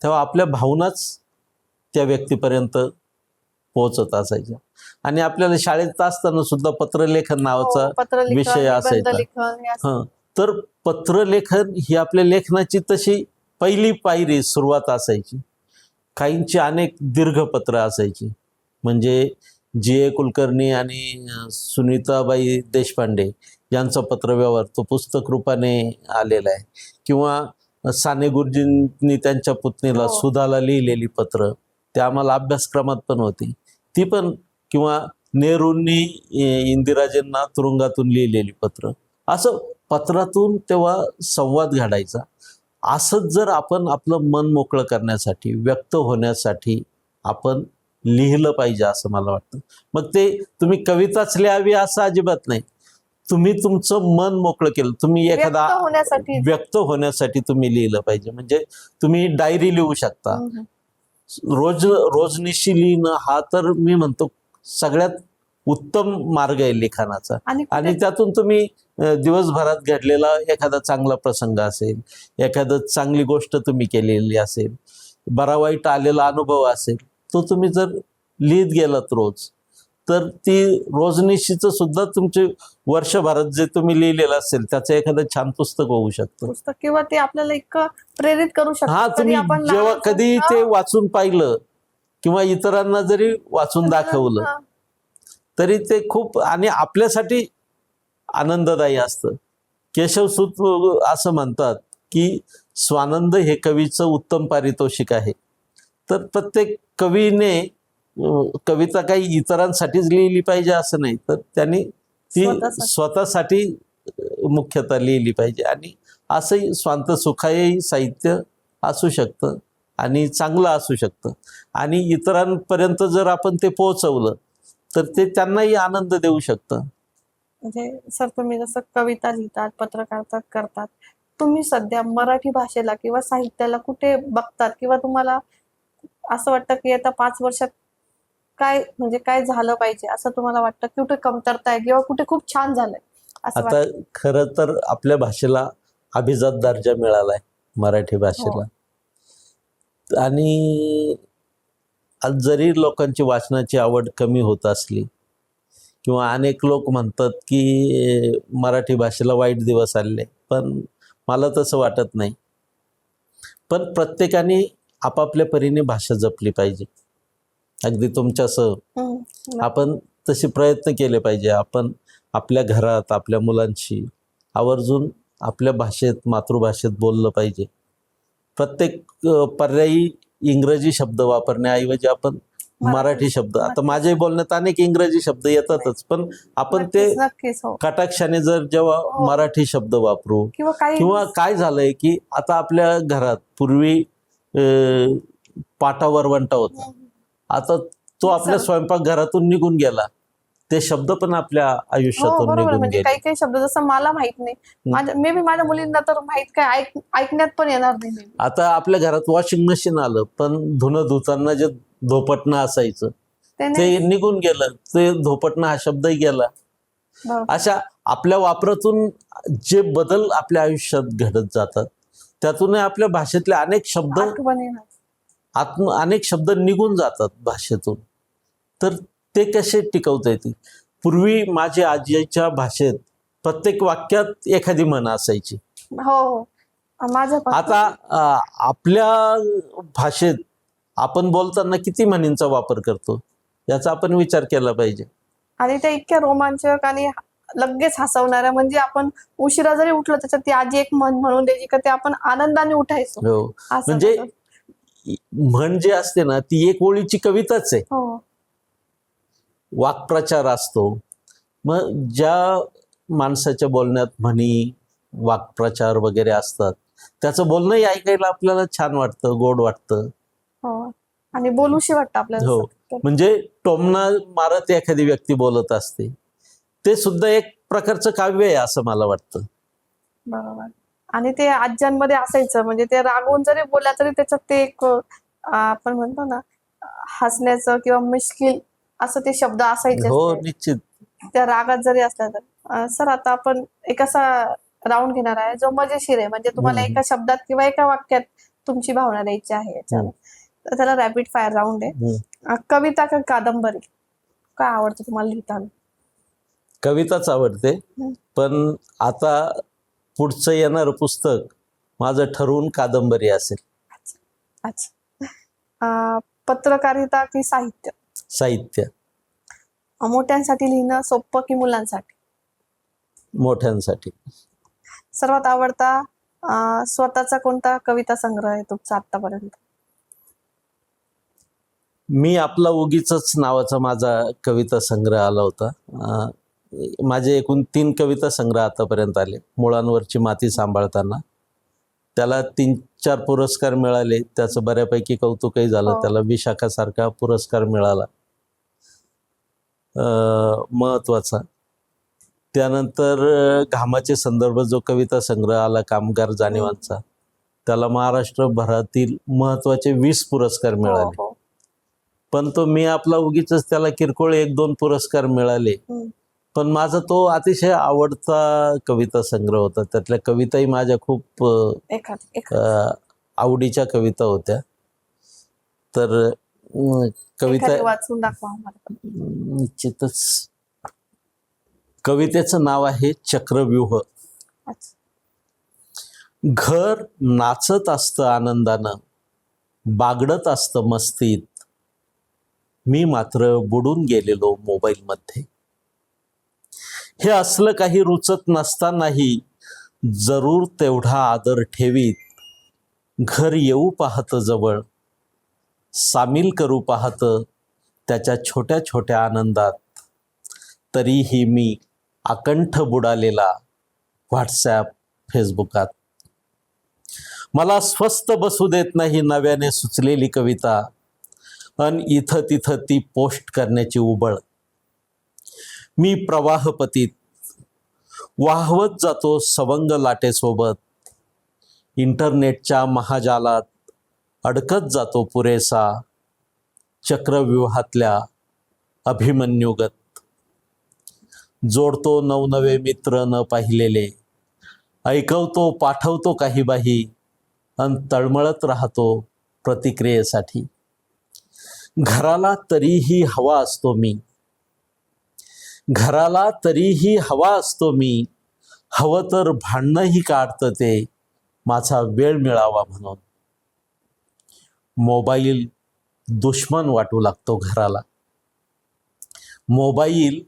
तेव्हा आपल्या भावनाच त्या व्यक्तीपर्यंत पोहोचत असायच्या. आणि आपल्याला शाळेत असताना सुद्धा पत्रलेखन नावाचा विषय असायचा. तर पत्रलेखन ही आपल्या लेखनाची तशी पहिली पायरी सुरुवात असायची. काहींची अनेक दीर्घ पत्र असायची. म्हणजे G.A. कुलकर्णी आणि सुनीताबाई देशपांडे यांचा पत्रव्यवहार तो पुस्तक रूपाने आलेला आहे. किंवा साने गुरुजींनी त्यांच्या पुतणीला सुधाला लिहिलेली पत्र, ते आम्हाला अभ्यासक्रमात पण होती ती पण. किंवा नेहरूंनी इंदिराजींना तुरुंगातून लिहिलेली पत्र. असं पत्रातून तेव्हा संवाद घडायचा. असंच जर आपण आपलं मन मोकळं करण्यासाठी, व्यक्त होण्यासाठी आपण लिहिलं पाहिजे असं मला वाटतं. मग ते तुम्ही कविताच लिहावी असं अजिबात नाही. तुम्ही तुमचं मन मोकळं केलं, तुम्ही एखादा व्यक्त होण्यासाठी तुम्ही लिहिलं पाहिजे. म्हणजे तुम्ही डायरी लिहू शकता, रोजनिशी लिहिणं हा तर मी म्हणतो सगळ्यात उत्तम मार्ग आहे लिखाणाचा. आणि त्यातून तुम्ही दिवसभरात घडलेला एखादा चांगला प्रसंग असेल, एखादं चांगली गोष्ट तुम्ही केलेली असेल, बरा वाईट आलेला अनुभव असेल, तो तुम्ही जर लिहित गेलात रोज, तर ती रोजनिशीचं सुद्धा तुमचे वर्षभरात जे तुम्ही लिहिलेलं असेल त्याचं एखादं छान पुस्तक होऊ शकतं. किंवा ते आपल्याला इतकं प्रेरित करू शकतं. हा, तुम्ही जेव्हा कधी ते वाचून पाहिलं किंवा इतरांना जरी वाचून दाखवलं तरी ते खूप आणि आपल्यासाठी आनंददायी असतं. केशवसूत असं म्हणतात की स्वानंद हे कवीचं उत्तम पारितोषिक आहे. तर प्रत्येक कवीने कविता काही इतरांसाठीच लिहिली पाहिजे असं नाही, तर त्यांनी ती स्वतःसाठी मुख्यतः लिहिली पाहिजे. आणि असंही स्वांत सुखायही साहित्य असू शकतं आणि चांगलं असू शकतं. आणि इतरांपर्यंत जर आपण ते पोहोचवलं तर ते त्यांनाही आनंद देऊ शकतं. म्हणजे सर, तुम्ही जसं कविता लिहितात, पत्रकारिता करतात, तुम्ही सध्या मराठी भाषेला किंवा साहित्याला कुठे बघतात किंवा तुम्हाला असं वाटतं की आता 5 वर्षात काय झालं पाहिजे असं तुम्हाला वाटतं? कुठे कमतरता आहे किंवा कुठे खूप छान झालंय असं आता खरं तर आपल्या भाषेला अभिजात दर्जा मिळालाय मराठी भाषेला. आणि जरी लोकांची वाचनाची आवड कमी होत असली किंवा अनेक लोक म्हणतात की मराठी भाषेला वाईट दिवस आले, पण मला तसं वाटत नाही. पण प्रत्येकाने आपापल्या परीने भाषा जपली पाहिजे. अगदी तुमच्यासह आपण तसे प्रयत्न केले पाहिजे. आपण आपल्या घरात आपल्या मुलांशी आवर्जून आपल्या भाषेत, मातृभाषेत बोललं पाहिजे. प्रत्येक पर्यायी इंग्रजी शब्द वापरण्याऐवजी आपण मराठी शब्द, आता माझ्याही बोलण्यात अनेक इंग्रजी शब्द येतातच, पण आपण ते कटाक्षाने जर जेव्हा मराठी शब्द वापरू. किंवा काय झालंय की आता आपल्या घरात पूर्वी पाटा वरवंटा होता, आता तो आपल्या स्वयंपाकघरातून निघून गेला, ते शब्द पण आपल्या आयुष्यातून बरोबर. निघून म्हणजे गेले. काही काही शब्द जसं मला माहित नाही, मे बी माझ्या मुलींना तर माहित काय ऐकण्यात पण येणार नाही. आता आपल्या घरात वॉशिंग मशीन आलं, पण धुणं धुताना जे धोपटणं असायचं ते निघून गेलं, ते धोपटणं हा शब्दही गेला. अशा आपल्या वापरातून जे बदल आपल्या आयुष्यात घडत जातात, त्यातून आपल्या भाषेतले अनेक शब्द निघून जातात भाषेतून. तर ते कसे टिकवता येतील? पूर्वी माझ्या आजीच्या भाषेत प्रत्येक वाक्यात एखादी म्हण असायची. हो, आता आपल्या भाषेत आपण बोलताना किती म्हणींचा वापर करतो याचा आपण विचार केला पाहिजे. आणि त्या इतक्या रोमांचक आणि लगेच हसवणाऱ्या, म्हणजे आपण उशिरा जरी उठलो त्याच्यात ती आजी एक म्हण म्हणून द्यायची का ते आपण आनंदाने उठायचो. हो, म्हणजे म्हण जे असते ना ती एक ओळीची कविताच आहे. वाक्प्रचार असतो. मग ज्या माणसाच्या बोलण्यात म्हणी, वाक्प्रचार वगैरे असतात, त्याचं बोलणंही ऐकायला आपल्याला छान वाटतं, गोड वाटतं. आणि बोलूशी वाटतं आपल्याला. हो, म्हणजे टोमणा मारत एखादी व्यक्ती बोलत असते, ते सुद्धा एक प्रकारचं काव्य आहे असं मला वाटतं. बरोबर. आणि ते आज्यांमध्ये असायचं, म्हणजे ते रागवून जरी बोलला तरी त्याच्यात ते एक आपण म्हणतो ना हसण्याचं किंवा मिश्किल असं ते शब्द असायचे. हो, निश्चित. त्या रागात जरी असल्या तर. सर, आता आपण एक असा राऊंड घेणार आहे जो मजेशीर आहे, म्हणजे तुम्हाला एका शब्दात किंवा एका वाक्यात तुमची भावना द्यायची आहे. तर त्याला रॅपिड फायर राऊंड आहे. कविता का कादंबरी, काय आवडतं तुम्हाला लिहिताना? कविताच आवडते, पण आता पुढचं येणारं पुस्तक माझं ठरवून कादंबरी असेल. अच्छा. पत्रकारिता की साहित्य? साहित्य. मोठ्यांसाठी लिहिणं सोपं की मुलांसाठी? मोठ्यांसाठी. सर्वात आवडता स्वतःचा कोणता कविता संग्रह आहे तुमचा आतापर्यंत? मी आपला उगीचच नावाचा माझा कविता संग्रह आला होता. माझे एकूण 3 कविता संग्रह आतापर्यंत आले. मुळांवरची माती सांभाळताना, त्याला 3-4 पुरस्कार मिळाले, त्याचं बऱ्यापैकी कौतुकही झालं. त्याला विशाखासारखा पुरस्कार मिळाला महत्वाचा. त्यानंतर घामाचे संदर्भ जो कविता संग्रह आला कामगार जाणीवांचा, त्याला महाराष्ट्रभरातील महत्वाचे 20 पुरस्कार मिळाले. पण तो मी आपला उगीचच त्याला किरकोळ 1-2 पुरस्कार मिळाले. पण माझा तो अतिशय आवडता कविता संग्रह होता. त्यातल्या कविताही माझ्या खूप आवडीच्या कविता होत्या. तर कविता वाचून दाखवा. निश्चितच. कवितेचं नाव आहे चक्रव्यूह. घर नाचत असतं आनंदानं, बागडत असतं मस्तीत, मी मात्र बुडून गेलेलो मोबाईलमध्ये. हे असलं काही रुचत नसतानाही जरूर तेवढा आदर ठेवीत, घर येऊ पाहतं जवळ, सामील करू पाहतं त्याच्या छोट्या छोट्या आनंदात, तरीही मी अकंठ बुडालेला व्हॉट्सॲप फेसबुकात. मला स्वस्थ बसू देत नाही नव्याने सुचलेली कविता, अन इथं तिथं ती पोस्ट करण्याची उबळ. मी प्रवाहपतीत वाहवत जातो सवंग लाटेसोबत, इंटरनेटच्या महाजालात अडकत जातो पुरेसा, चक्रव्यूहातल्या अभिमन्युगत. जोडतो नवनवे मित्र न पाहिलेले, ऐकवतो पाठवतो काही बाही, अन तळमळत राहतो प्रतिक्रियेसाठी. घराला तरीही हवा असतो मी, घराला तरीही हवा असतो मी, हवं तर भांडणंही काढतं ते माझा वेळ मिळावा म्हणून. मोबाईल दुश्मन वाटू लागतो घराला, मोबाईल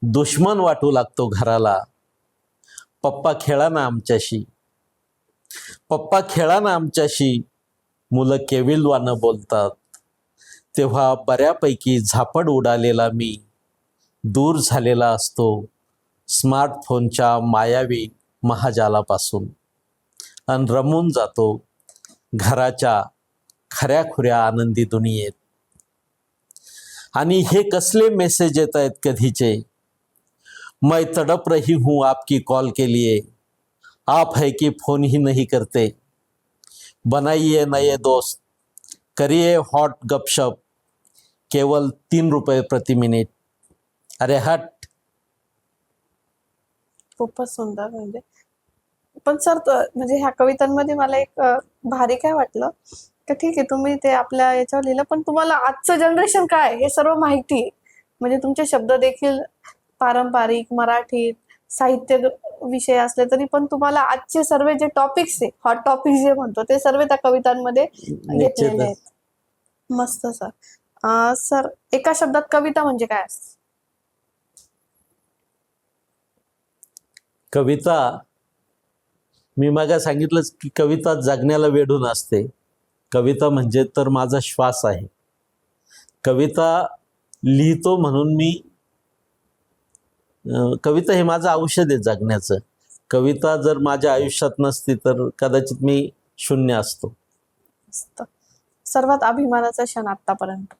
दुश्मन वाटू लागतो घराला. पप्पा खेळा ना आमच्याशी, पप्पा खेळा ना आमच्याशी, मुलं केविलवानं बोलतात. तेव्हा बऱ्यापैकी झापड उडालेला मी दूर झालेला असतो स्मार्टफोनच्या मायावी महाजालापासून, अन रमून जातो घराच्या खऱ्याखुऱ्या आनंदी दुनियेत. आणि हे कसले मेसेज येत आहेत कधीचे. मैं तड़प रही हूँ आपकी कॉल के लिए, आप है कि फोन ही नहीं करते. बनाइए नए दोस्त, करिए हॉट गपशप, केवल 3 रुपये प्रति मिनिट. अरे हट. खूपच सुंदर. म्हणजे पण सर म्हणजे ह्या कवितांमध्ये मला एक भारी काय वाटलं की ठीक आहे तुम्ही ते आपल्या याच्यावर लिहिलं, पण तुम्हाला आजचं जनरेशन काय हे सर्व माहिती आहे. म्हणजे तुमचे शब्द देखील पारंपरिक मराठीत साहित्य विषय असले तरी पण तुम्हाला आजचे सर्व जे टॉपिक्स आहे, हॉट टॉपिक्स जे म्हणतो, ते सर्व त्या कवितांमध्ये घेतलेले आहेत. मस्त सर. सर एका शब्दात कविता म्हणजे काय असते? कविता, मी मागे सांगितलंच की कविता जगण्याला वेढून असते. कविता म्हणजे तर माझा श्वास आहे. कविता लिहितो म्हणून मी, कविता हे माझं औषध आहे जगण्याचं. कविता जर माझ्या आयुष्यात नसती तर कदाचित मी शून्य असतो. मस्त. सर्वात अभिमानाचा क्षण आतापर्यंत?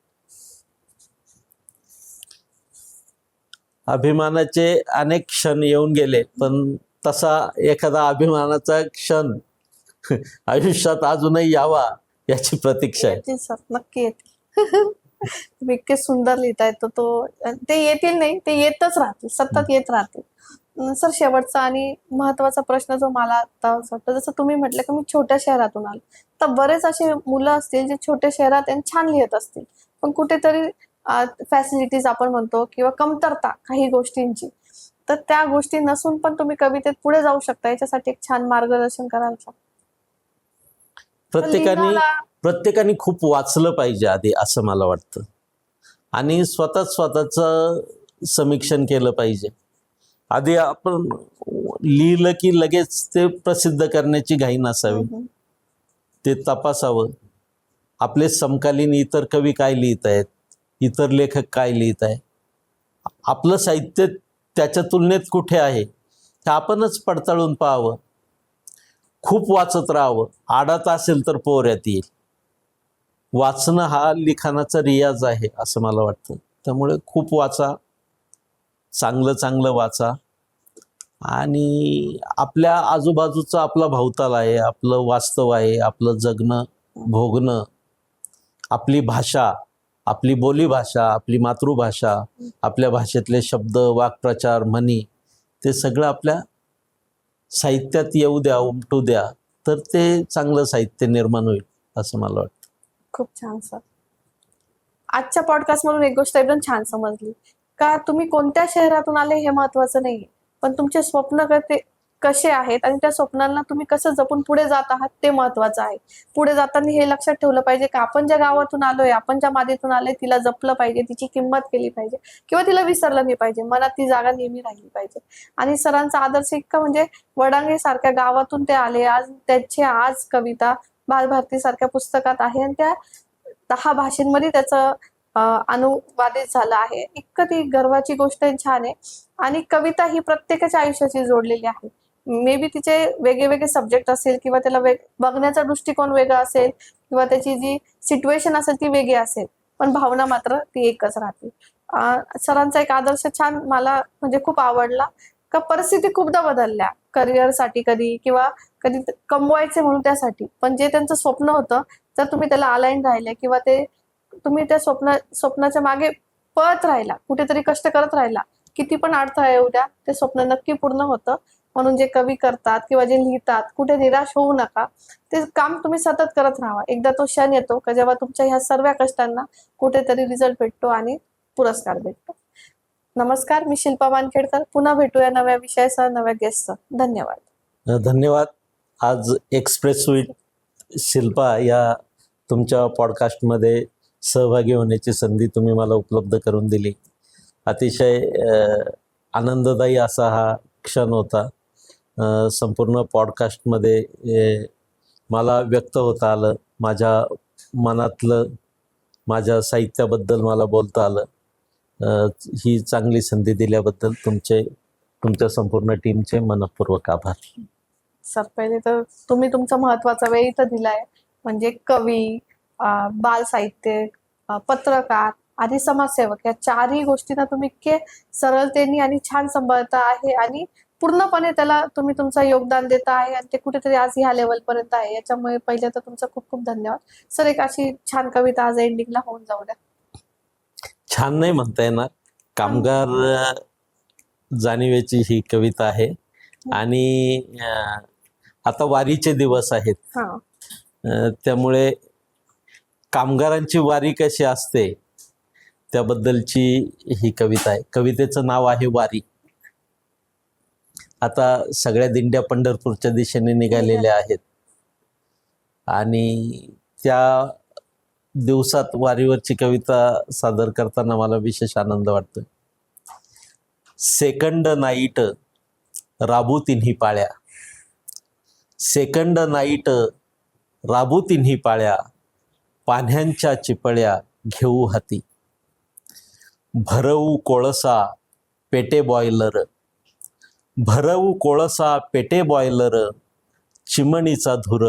अभिमानाचे अनेक क्षण येऊन गेले, पण तसा एखादा अभिमानाचा क्षण आयुष्यात अजूनही यावा याची प्रतीक्षा आहे. येतील सर, नक्की येतील. तुम्ही इतके सुंदर लिहिताय तर ते येतील नाही, ते येतच राहतील, सतत येत राहतील. सर शेवटचा आणि महत्वाचा प्रश्न जो मला आता वाटतं, जसं तुम्ही म्हटलं की मी छोट्या शहरातून आलो, तर बरेच असे मुलं असतील जे छोट्या शहरात छान लिहित असतील, पण कुठेतरी फॅसिलिटीज आपण म्हणतो किंवा कमतरता काही गोष्टींची, तर त्या गोष्टी नसून पण तुम्ही कवितेत पुढे जाऊ शकता. याच्यासाठी एक छान मार्गदर्शन कराल का? प्रत्येकाने खूप वाचलं पाहिजे आधी, असं मला वाटतं. आणि स्वतःचं समीक्षण केलं पाहिजे. आधी आपण लिहिलं की लगेच ते प्रसिद्ध करण्याची घाई नसावी. ते तपासावं. आपले समकालीन इतर कवी काय लिहित आहेत, इतर लेखक काय लिहित आहे, आपलं साहित्य त्याच्या तुलनेत कुठे आहे, हे आपणच पडताळून पाहावं. खूप वाचत राहावं. आडात असेल तर पोहऱ्यात येईल. वाचणं हा लिखाणाचा रियाज आहे असं मला वाटतं. त्यामुळे खूप वाचा, चांगलं वाचा. आणि आपल्या आजूबाजूचा आपला भवताल आहे, आपलं वास्तव आहे, आपलं जगणं भोगणं, आपली भाषा, आपली बोलीभाषा, आपली मातृभाषा, आपल्या भाषेतले शब्द, वाक्प्रचार, म्हणी, ते सगळं आपल्या साहित्यात येऊ द्या, उमटू द्या, तर ते चांगलं साहित्य निर्माण होईल असं मला वाटतं. खूप छान सर. आजच्या पॉडकास्ट मधून एक गोष्ट एकदम छान समजली का तुम्ही कोणत्या शहरातून आले हे महत्वाचं नाहीये, पण तुमचे स्वप्न कसे आहेत आणि त्या स्वप्नांना तुम्ही कसं जपून पुढे जात आहात ते महत्वाचं आहे. पुढे जाताना हे लक्षात ठेवलं पाहिजे की आपण ज्या गावातून आलोय, आपण ज्या मातीतून आलोय, तिला जपलं पाहिजे, तिची किंमत केली पाहिजे किंवा तिला विसरलं नाही पाहिजे. मनात ती जागा नेहमी राहिली पाहिजे. आणि सरांचा आदर्श इतका म्हणजे वडांगे सारख्या गावातून ते आले, आज त्यांची कविता बालभारती सारख्या पुस्तकात आहे आणि त्या 10 भाषांमध्ये त्याचं अनुवादित झालं आहे. इतकं ती गर्वाची गोष्ट छान आहे. आणि कविता ही प्रत्येकाच्या आयुष्याशी जोडलेली आहे. मे बी तिचे वेगळे सब्जेक्ट असेल किंवा त्याला बघण्याचा दृष्टिकोन वेगळा असेल किंवा त्याची जी सिच्युएशन असेल ती वेगळी असेल, पण भावना मात्र ती एकच राहते. सरांचा एक आदर्श छान मला म्हणजे खूप आवडला का परिस्थिती खूपदा बदलल्या करिअरसाठी कधी किंवा कधी कमवायचे म्हणून त्यासाठी, पण जे त्यांचं स्वप्न होतं जर तुम्ही त्याला अलाईन राहिले किंवा ते तुम्ही त्या स्वप्नाच्या मागे पळत राहिला, कुठेतरी कष्ट करत राहिला, किती पण अडथळा येऊ द्या, ते स्वप्न नक्की पूर्ण होतं. म्हणून जे कवी करतात किंवा जे लिहितात, कुठे निराश होऊ नका. ते काम तुम्ही सतत करत राहा. एकदा तो क्षण येतो का जेव्हा तुमच्या ह्या सर्व कष्टांना कुठेतरी रिझल्ट भेटतो आणि पुरस्कार भेटतो. नमस्कार, मी शिल्पा वानखेडकर. पुन्हा भेटूया नव्या विषयासह, नव्या गेस्टसह. धन्यवाद. धन्यवाद. आज एक्सप्रेस विथ शिल्पा या तुमच्या पॉडकास्टमध्ये सहभागी होण्याची संधी तुम्ही मला उपलब्ध करून दिली. अतिशय आनंददायी असा हा क्षण होता. संपूर्ण पॉडकास्टमध्ये मला व्यक्त होता आलं, माझ्या मनातलं, माझ्या साहित्याबद्दल मला बोलता आलं. ही चांगली संधी दिल्याबद्दल तुमच्या संपूर्ण टीमचे मनःपूर्वक आभार. सर पहिले तर तुम्ही तुमचा महत्वाचा वेळ इथं दिलाय. म्हणजे कवी, बाल साहित्य, पत्रकार आणि समाजसेवक या चारही गोष्टींना तुम्ही इतके सरळतेने आणि छान सांभाळता आहे आणि पूर्णपणे त्याला तुम्ही तुमचं योगदान देता आहे आणि ते कुठेतरी आज ह्या लेवल पर्यंत आहे. याच्यामुळे पहिले तर तुमचं खूप खूप धन्यवाद सर. एक अशी छान कविता आज एंडिंगला होऊन जाऊ द्या. छान नाही म्हणता येणार, कामगार जाणीवेची ही कविता आहे. आणि आता वारीचे दिवस आहेत, त्यामुळे कामगारांची वारी कशी असते त्याबद्दलची ही कविता आहे. कवितेचं नाव आहे वारी. आता सगळ्या दिंड्या पंढरपूरच्या दिशेने निघालेल्या आहेत आणि त्या दिवसात वारीवरची कविता सादर करताना मला विशेष आनंद वाटतोय. सेकंड नाईट राबू तिन्ही पाळ्या, सेकंड नाईट राबू तिन्ही पाळ्या, पाण्याच्या चिपळ्या घेऊ हाती, भरवू कोळसा पेटे बॉयलर, भरवू कोळसा पेटे बॉयलर, चिमणीचा धुर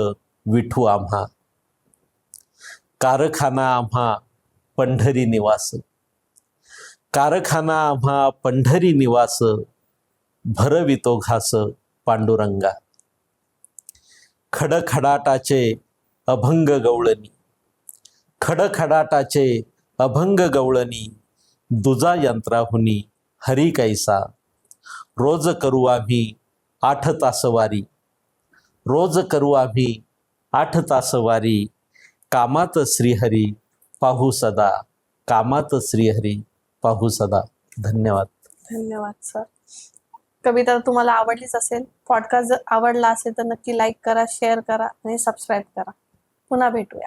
विठू आम्हा, कारखाना आम्हा पंढरी निवास, कारखाना आम्हा पंढरी निवास, भरवितो घास पांडुरंगा, खडखडाटाचे अभंग गवळणी, खडखडाटाचे अभंग गवळणी, दुजा यंत्राहुनी हरी कैसा, रोज करू आम्ही 8 तास वारी, रोज करू आम्ही 8 तास वारी, कामात श्रीहरी पाहू सदा, कामात श्रीहरी पाहू सदा. धन्यवाद. धन्यवाद सर. कविता तुम्हाला आवडलीच असेल. पॉडकास्ट जर आवडला असेल तर नक्की लाईक करा, शेअर करा आणि सबस्क्राईब करा. पुन्हा भेटूया.